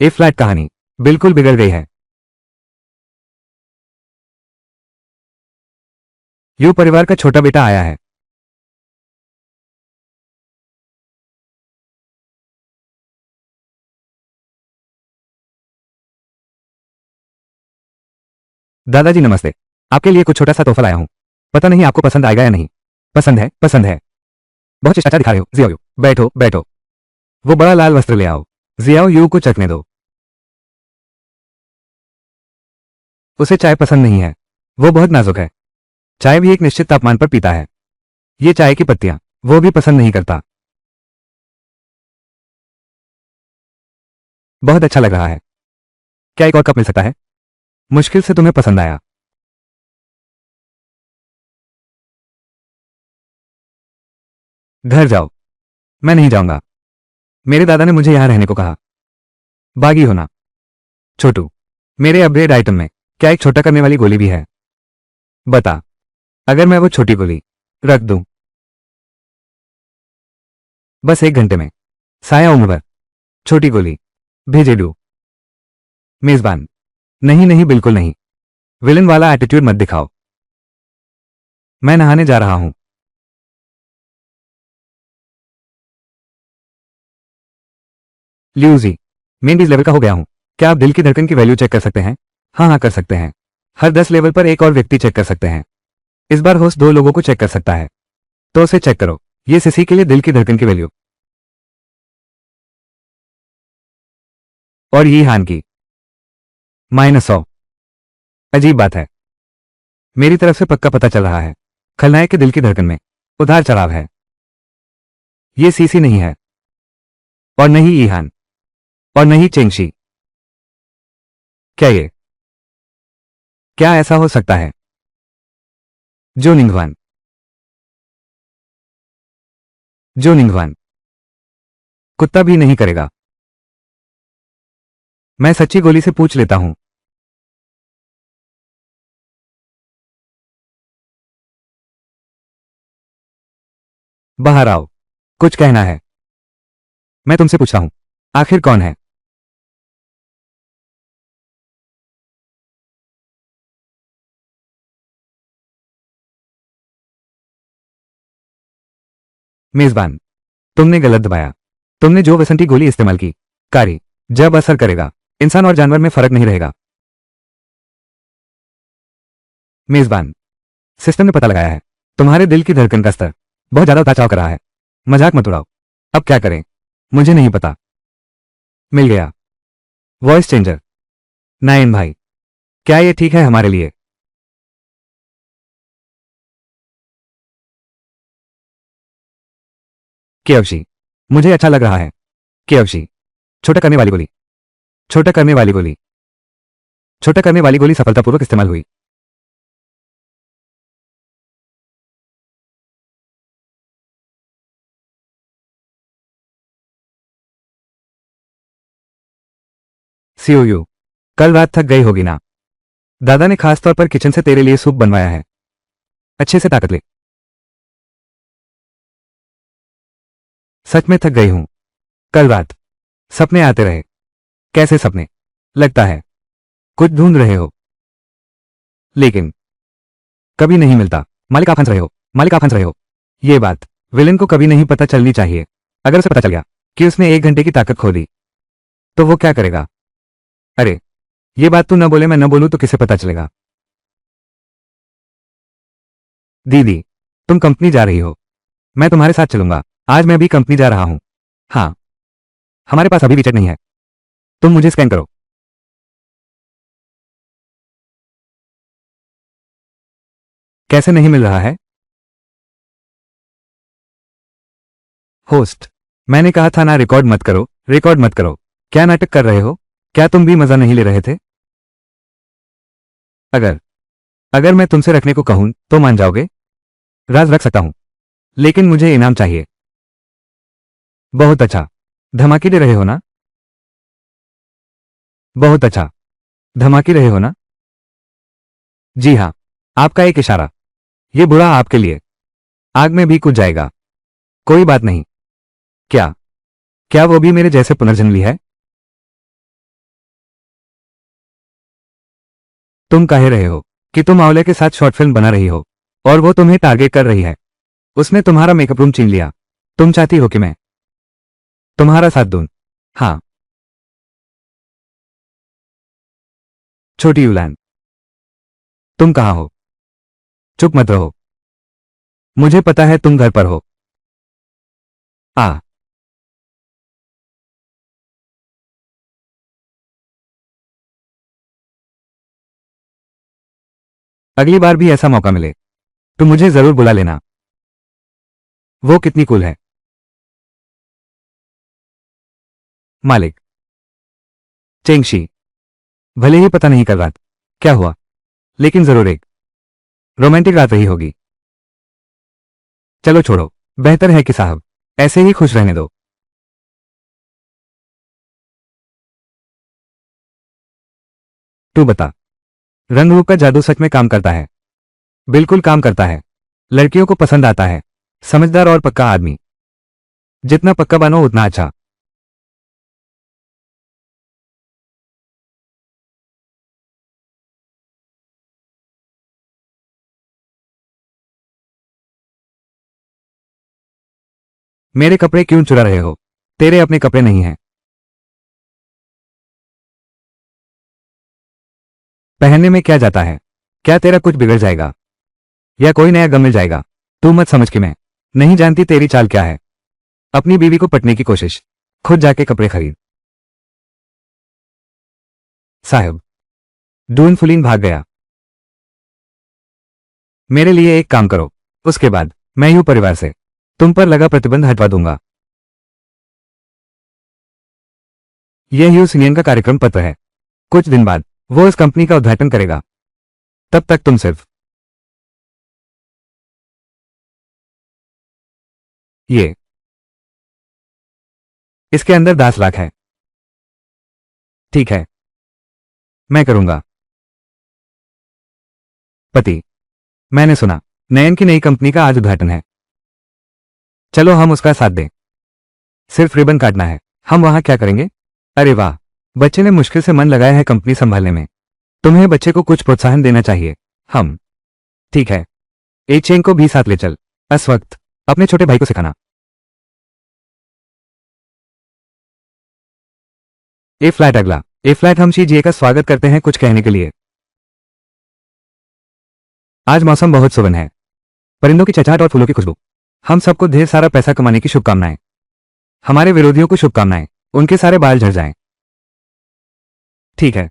ए फ्लैट कहानी बिल्कुल बिगड़ गई है। यू परिवार का छोटा बेटा आया है। दादाजी नमस्ते, आपके लिए कुछ छोटा सा तोहफा लाया हूं। पता नहीं आपको पसंद आएगा या नहीं। पसंद है, पसंद है। बहुत शिष्टाचार दिखा रहे हो जियाओ। बैठो बैठो। वो बड़ा लाल वस्त्र ले आओ। जियाओ यू को चखने दो। उसे चाय पसंद नहीं है, वो बहुत नाजुक है। चाय भी एक निश्चित तापमान पर पीता है। ये चाय की पत्तियां वो भी पसंद नहीं करता। बहुत अच्छा लग रहा है। क्या एक और कप मिल सकता है? मुश्किल से तुम्हें पसंद आया। घर जाओ। मैं नहीं जाऊंगा। मेरे दादा ने मुझे यहां रहने को कहा। बागी होना। छोटू, मेरे अपग्रेड आइटम में क्या एक छोटा करने वाली गोली भी है? बता, अगर मैं वो छोटी गोली रख दूं, बस 1 घंटे में, साया उम्र भर, छोटी गोली भेजे दू। मेजबान, नहीं नहीं बिल्कुल नहीं। विलन वाला एटीट्यूड मत दिखाओ। मैं नहाने जा रहा हूं। ल्यूजी, मैं 20 लेवल का हो गया हूं। क्या आप दिल की धड़कन की वैल्यू चेक कर सकते हैं? हाँ हाँ कर सकते हैं। हर 10 लेवल पर एक और व्यक्ति चेक कर सकते हैं। इस बार होस्ट 2 लोगों को चेक कर सकता है, तो उसे चेक करो। ये सिसी के लिए दिल की धड़कन की वैल्यू। और ये हान की -100। अजीब बात है, मेरी तरफ से पक्का पता चल रहा है खलनायक के दिल की धड़कन में उतार चढ़ाव है। ये सीसी नहीं है, और नहीं ईहान, और नहीं चेंगशी। क्या ऐसा हो सकता है? जो निंगवान, जो निंगवान कुत्ता भी नहीं करेगा। मैं सच्ची गोली से पूछ लेता हूं। बाहर आओ, कुछ कहना है? मैं तुमसे पूछता हूं, आखिर कौन है? मेजबान, तुमने गलत दबाया। तुमने जो वसंती गोली इस्तेमाल की, कारी, जब असर करेगा, इंसान और जानवर में फर्क नहीं रहेगा। मेजबान, सिस्टम ने पता लगाया है तुम्हारे दिल की धड़कन का स्तर बहुत ज्यादा उतार चढ़ाव कर रहा है। मजाक मत उड़ाओ। अब क्या करें? मुझे नहीं पता। मिल गया। Voice changer. नायन भाई, क्या ये ठीक है हमारे लिए? केएफसी, मुझे अच्छा लग रहा है। केएफसी, छोटा करने वाली गोली, छोटा करने वाली गोली, छोटा करने वाली गोली सफलतापूर्वक इस्तेमाल हुई। सीओयू, कल रात थक गई होगी ना? दादा ने खास तौर पर किचन से तेरे लिए सूप बनवाया है। अच्छे से ताकत ले। सच में थक गई हूं। कल रात सपने आते रहे। कैसे सपने? लगता है कुछ ढूंढ रहे हो, लेकिन कभी नहीं मिलता। मालिक आप हंस रहे हो, मालिक आप हंस रहे हो। ये बात विलेन को कभी नहीं पता चलनी चाहिए। अगर उसे पता चल गया कि उसने 1 घंटे की ताकत खो दी, तो वो क्या करेगा? अरे, ये बात तू न बोले मैं न बोलूं तो किसे पता चलेगा? दीदी, तुम कंपनी जा रही हो। मैं तुम्हारे साथ चलूंगा। आज मैं भी कंपनी जा रहा हूं। हाँ, हमारे पास अभी भी चेक नहीं है। तुम मुझे स्कैन करो। कैसे नहीं मिल रहा है? होस्ट, मैंने कहा था ना रिकॉर्ड मत करो, रिकॉर्ड मत करो। क्या नाटक कर रहे हो? क्या तुम भी मजा नहीं ले रहे थे? अगर अगर मैं तुमसे रखने को कहूं तो मान जाओगे? राज रख सकता हूं, लेकिन मुझे इनाम चाहिए। बहुत अच्छा। धमाके दे रहे हो ना? बहुत अच्छा। धमाके रहे हो ना? जी हाँ, आपका एक इशारा। ये बुरा आपके लिए आग में भी कूद जाएगा। कोई बात नहीं। क्या क्या वो भी मेरे जैसे पुनर्जन्म ली है? तुम कह रहे हो कि तुम आंवले के साथ शॉर्ट फिल्म बना रही हो और वो तुम्हें टारगेट कर रही है। उसने तुम्हारा मेकअप रूम छीन लिया। तुम चाहती हो कि मैं तुम्हारा साथ दूं? हाँ। छोटी यूलैन, तुम कहाँ हो? चुप मत रहो। मुझे पता है तुम घर पर हो। आ अगली बार भी ऐसा मौका मिले तो मुझे जरूर बुला लेना। वो कितनी कूल है। मालिक चेंगशी, भले ही पता नहीं कल रात क्या हुआ, लेकिन जरूर एक रोमांटिक रात रही होगी। चलो छोड़ो, बेहतर है कि साहब ऐसे ही खुश रहने दो। तू बता, रंग रूप का जादू सच में काम करता है? बिल्कुल काम करता है। लड़कियों को पसंद आता है। समझदार और पक्का आदमी। जितना पक्का बनो उतना अच्छा। मेरे कपड़े क्यों चुरा रहे हो? तेरे अपने कपड़े नहीं हैं। पहनने में क्या जाता है? क्या तेरा कुछ बिगड़ जाएगा या कोई नया गम मिल जाएगा? तू मत समझ कि मैं नहीं जानती तेरी चाल क्या है। अपनी बीवी को पटने की कोशिश। खुद जाके कपड़े खरीद। साहब, डून फुलीन भाग गया। मेरे लिए एक काम करो, उसके बाद मैं यूं परिवार से तुम पर लगा प्रतिबंध हटवा दूंगा। यह यूएस यूनियन का कार्यक्रम पत्र है। कुछ दिन बाद वो इस कंपनी का उद्घाटन करेगा। तब तक तुम सिर्फ ये इसके अंदर 10 लाख है। ठीक है, मैं करूंगा। पति, मैंने सुना नयन की नई कंपनी का आज उद्घाटन है। चलो हम उसका साथ दें। सिर्फ रिबन काटना है। हम वहां क्या करेंगे? अरे वाह, बच्चे ने मुश्किल से मन लगाया है कंपनी संभालने में। तुम्हें बच्चे को कुछ प्रोत्साहन देना चाहिए। हम ठीक है, एचेंग को भी साथ ले चल। इस वक्त अपने छोटे भाई को सिखाना। ए फ्लैट अगला। ए फ्लैट हम शी जी का स्वागत करते हैं कुछ कहने के लिए। आज मौसम बहुत सुवन है। परिंदों की चहचहाट और फूलों की खुशबू। हम सबको ढेर सारा पैसा कमाने की शुभकामनाएं। हमारे विरोधियों को शुभकामनाएं। उनके सारे बाल झड़ जाएं। ठीक है,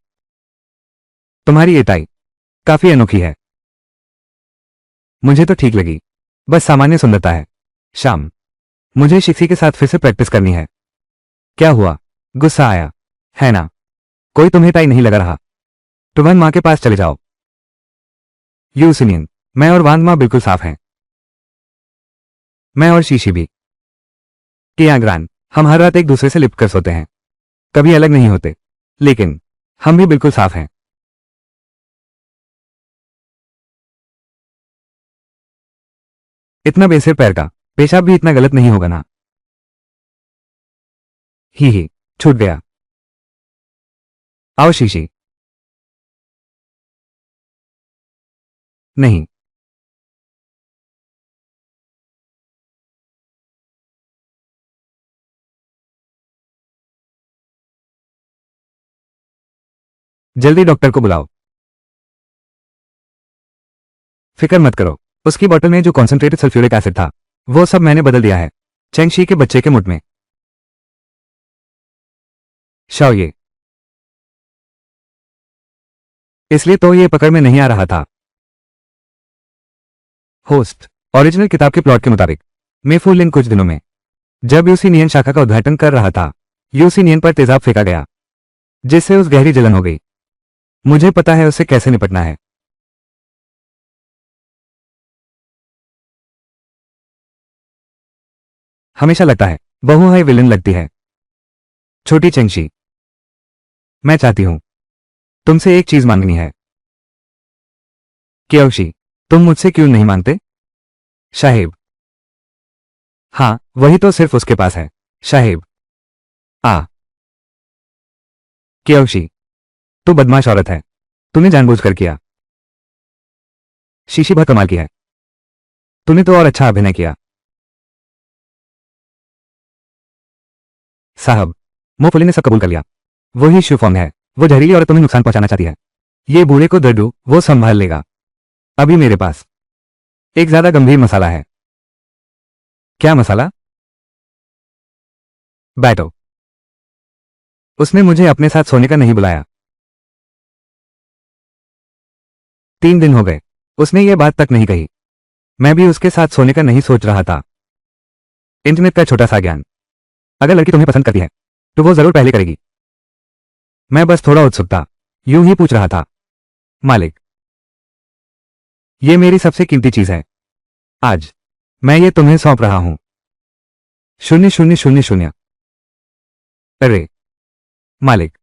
तुम्हारी ये टाई काफी अनोखी है। मुझे तो ठीक लगी। बस सामान्य सुंदरता है। शाम, मुझे शिक्षी के साथ फिर से प्रैक्टिस करनी है। क्या हुआ? गुस्सा आया है ना? कोई तुम्हें टाई नहीं लगा रहा। तुम माँ के पास चले जाओ। यू सुनियन, मैं और वांग माँ बिल्कुल साफ हैं। मैं और शीशी भी। कि ग्रान, हम हर रात एक दूसरे से लिपट कर सोते हैं। कभी अलग नहीं होते। लेकिन हम भी बिल्कुल साफ हैं। इतना बेसिर पैर का पेशाब भी इतना गलत नहीं होगा ना? ही, छूट गया। आओ शीशी। नहीं, जल्दी डॉक्टर को बुलाओ। फिक्र मत करो, उसकी बोतल में जो कॉन्सेंट्रेटेड सल्फ्यूरिक एसिड था वो सब मैंने बदल दिया है चेंगशी के बच्चे के मुठ में। शाओ ये, इसलिए तो ये पकड़ में नहीं आ रहा था। होस्ट, ओरिजिनल किताब के प्लॉट के मुताबिक मेफू लिन कुछ दिनों में जब यूसीनियन शाखा का उद्घाटन कर रहा था, यूसीनियन पर तेजाब फेंका गया जिससे उस गहरी जलन हो गई। मुझे पता है उससे कैसे निपटना है। हमेशा लगता है बहू है विलन लगती है। छोटी चेंगशी, मैं चाहती हूं तुमसे एक चीज मांगनी है। क्योशी, तुम मुझसे क्यों नहीं मांगते? साहेब, हाँ वही तो सिर्फ उसके पास है। साहेब, आ क्योशी, तू बदमाश औरत है। तूने जानबूझकर किया। शीशी बहुत कमाल की है। तूने तो और अच्छा अभिनय किया। साहब, मोफुली ने सब कबूल कर लिया। वही शिवफोंग है। वो जहरीली औरत तुम्हें नुकसान पहुंचाना चाहती है। ये बूढ़े को दर्दू वो संभाल लेगा। अभी मेरे पास एक ज्यादा गंभीर मसाला है। क्या मसाला? बैठो। उसने मुझे अपने साथ सोने का नहीं बुलाया। 3 दिन हो गए उसने ये बात तक नहीं कही। मैं भी उसके साथ सोने का नहीं सोच रहा था। इंटरनेट का छोटा सा ज्ञान। अगर लड़की तुम्हें पसंद करती है तो वो जरूर पहले करेगी। मैं बस थोड़ा उत्सुक था, यूं ही पूछ रहा था। मालिक, ये मेरी सबसे कीमती चीज है। आज मैं ये तुम्हें सौंप रहा हूं। 0000। अरे मालिक,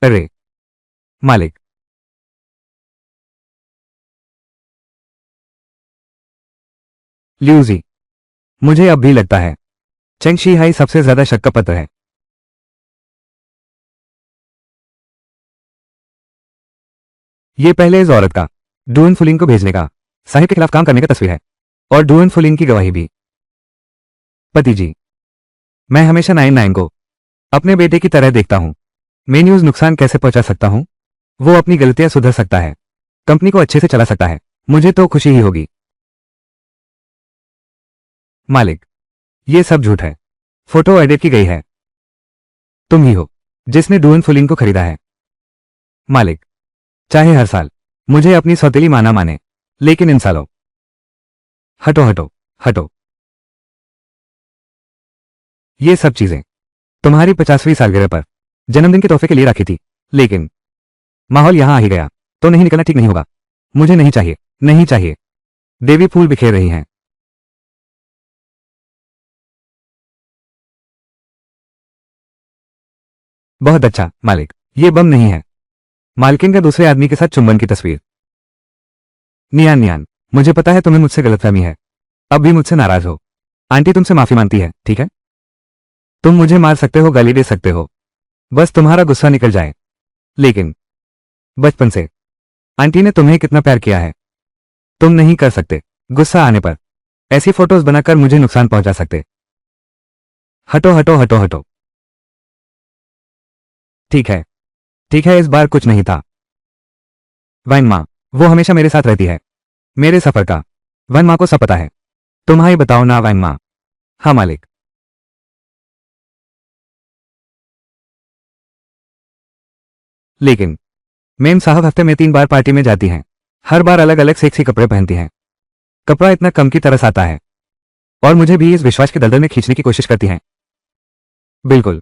अरे मालिक। ल्यूजी, मुझे अब भी लगता है चेंग शीहाई सबसे ज्यादा शक का पत्र है। ये पहले इस औरत का डुअन फुलिंग को भेजने का, साहिब के खिलाफ काम करने का तस्वीर है, और डुअन फुलिंग की गवाही भी। पति जी, मैं हमेशा 99 को अपने बेटे की तरह देखता हूं। मैं न्यूज नुकसान कैसे पहुंचा सकता हूं? वो अपनी गलतियां सुधर सकता है, कंपनी को अच्छे से चला सकता है, मुझे तो खुशी ही होगी। मालिक, ये सब झूठ है। फोटो एडिट की गई है। तुम ही हो जिसने डुअन फुलिंग को खरीदा है। मालिक, चाहे हर साल मुझे अपनी सौतेली माना माने, लेकिन इन सालों। हटो हटो हटो। ये सब चीजें तुम्हारी 50वीं सालगिरह पर जन्मदिन के तोहफे के लिए रखी थी, लेकिन माहौल यहां आ ही गया तो नहीं निकलना ठीक नहीं होगा। मुझे नहीं चाहिए, नहीं चाहिए। देवी फूल बिखेर रही हैं। बहुत अच्छा मालिक, ये बम नहीं है। मालकिन का दूसरे आदमी के साथ चुंबन की तस्वीर। नियान नियान, मुझे पता है तुम्हें मुझसे गलतफहमी है, अब भी मुझसे नाराज हो। आंटी तुमसे माफी मांगती है, ठीक है? तुम मुझे मार सकते हो, गाली दे सकते हो, बस तुम्हारा गुस्सा निकल जाए। लेकिन बचपन से आंटी ने तुम्हें कितना प्यार किया है, तुम नहीं कर सकते गुस्सा आने पर ऐसी फोटोज बनाकर मुझे नुकसान पहुंचा सकते। हटो हटो हटो हटो। ठीक है, ठीक है, इस बार कुछ नहीं था। वाइन माँ, वो हमेशा मेरे साथ रहती है, मेरे सफर का। वाइन माँ को सब पता है। तुम्हारी बताओ ना वाइन माँ। हाँ मालिक। लेकिन मेम साहब हफ्ते में 3 बार पार्टी में जाती हैं, हर बार अलग अलग सेक्सी कपड़े पहनती हैं। कपड़ा इतना कम की तरस आता है, और मुझे भी इस विश्वास के दलदल में खींचने की कोशिश करती हैं। बिल्कुल।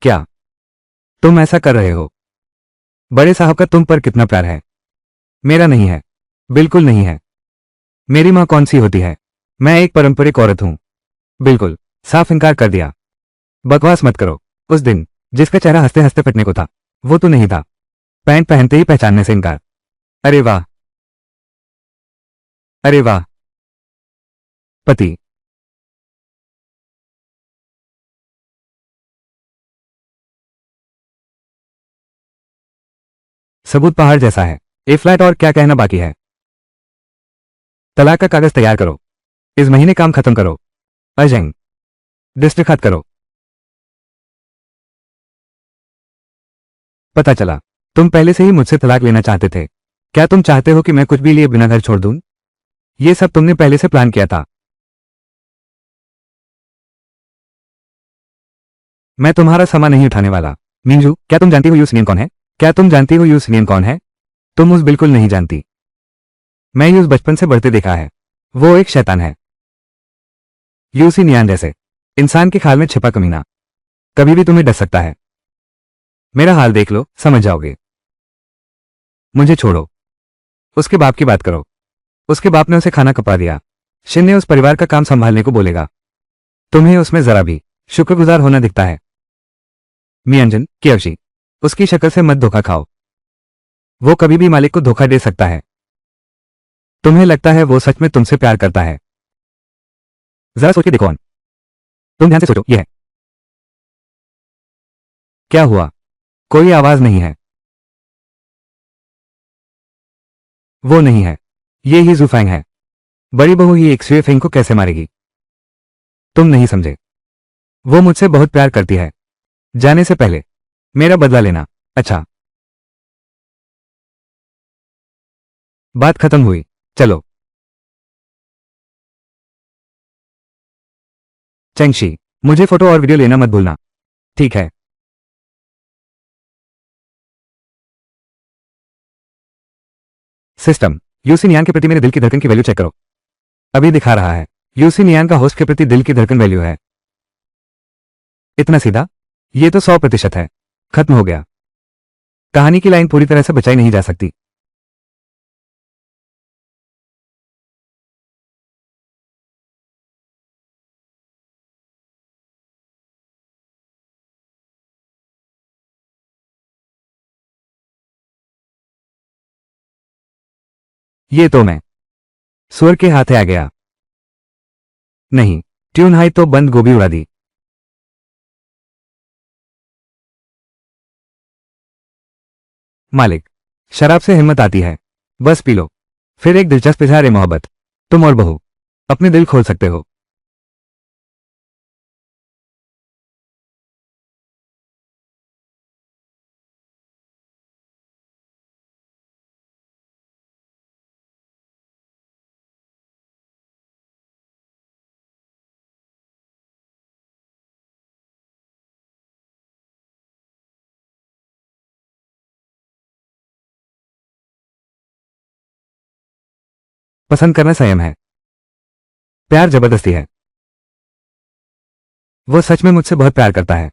क्या तुम ऐसा कर रहे हो? बड़े साहब का तुम पर कितना प्यार है, मेरा नहीं है, बिल्कुल नहीं है। मेरी माँ कौन सी होती है? मैं एक पारंपरिक औरत हूं। बिल्कुल, साफ इनकार कर दिया। बकवास मत करो। उस दिन जिसका चेहरा हंसते हंसते फटने को था, वो तो नहीं था। पैंट पहनते ही पहचानने से इनकार। अरे वाह, अरे वाह। पति, सबूत पहाड़ जैसा है। ए फ्लैट, और क्या कहना बाकी है? तलाक का कागज तैयार करो, इस महीने काम खत्म करो। अजंग दस्तखत करो। पता चला तुम पहले से ही मुझसे तलाक लेना चाहते थे। क्या तुम चाहते हो कि मैं कुछ भी लिए बिना घर छोड़ दूं? ये सब तुमने पहले से प्लान किया था। मैं तुम्हारा सामान नहीं उठाने वाला। मिंजू, क्या तुम जानती हो यू सिनियन कौन है? क्या तुम जानती हो यू सिनियन कौन है? तुम उस बिल्कुल नहीं जानती। मैं यूस बचपन से बढ़ते देखा है, वो एक शैतान है। यूसी नियान जैसे इंसान के खाल में छिपा कमीना कभी भी तुम्हें डस सकता है। मेरा हाल देख लो, समझ जाओगे। मुझे छोड़ो, उसके बाप की बात करो। उसके बाप ने उसे खाना कपड़ा दिया। शिन ने उस परिवार का काम संभालने को बोलेगा। तुम्हें उसमें जरा भी शुक्रगुजार होना दिखता है। मियंजन कियोशी, उसकी शक्ल से मत धोखा खाओ। वो कभी भी मालिक को धोखा दे सकता है। तुम्हें लगता है वो सच में तुमसे प्यार करता है? जरा सोच के देखो। तुम ध्यान से सोचो। यह है। क्या हुआ? कोई आवाज नहीं है। वो नहीं है, ये ही जूफैंग है। बड़ी बहू ही एक स्वेफेंग को कैसे मारेगी? तुम नहीं समझे। वो मुझसे बहुत प्यार करती है। जाने से पहले मेरा बदला लेना। अच्छा, बात खत्म हुई, चलो। चेंगशी, मुझे फोटो और वीडियो लेना मत भूलना। ठीक है। सिस्टम, यूसी नियान के प्रति मेरे दिल की धड़कन की वैल्यू चेक करो। अभी दिखा रहा है यूसी नियान का होस्ट के प्रति दिल की धड़कन वैल्यू है। इतना सीधा? ये तो 100% है। खत्म हो गया। कहानी की लाइन पूरी तरह से बचाई नहीं जा सकती। ये तो मैं सुअर के हाथे आ गया। नहीं, ट्यून हाई तो बंद गोभी उड़ा दी। मालिक, शराब से हिम्मत आती है, बस पी लो। फिर एक दिलचस्प इजहार मोहब्बत। तुम और बहू अपने दिल खोल सकते हो। पसंद करना संयम है, प्यार जबरदस्ती है। वो सच में मुझसे बहुत प्यार करता है।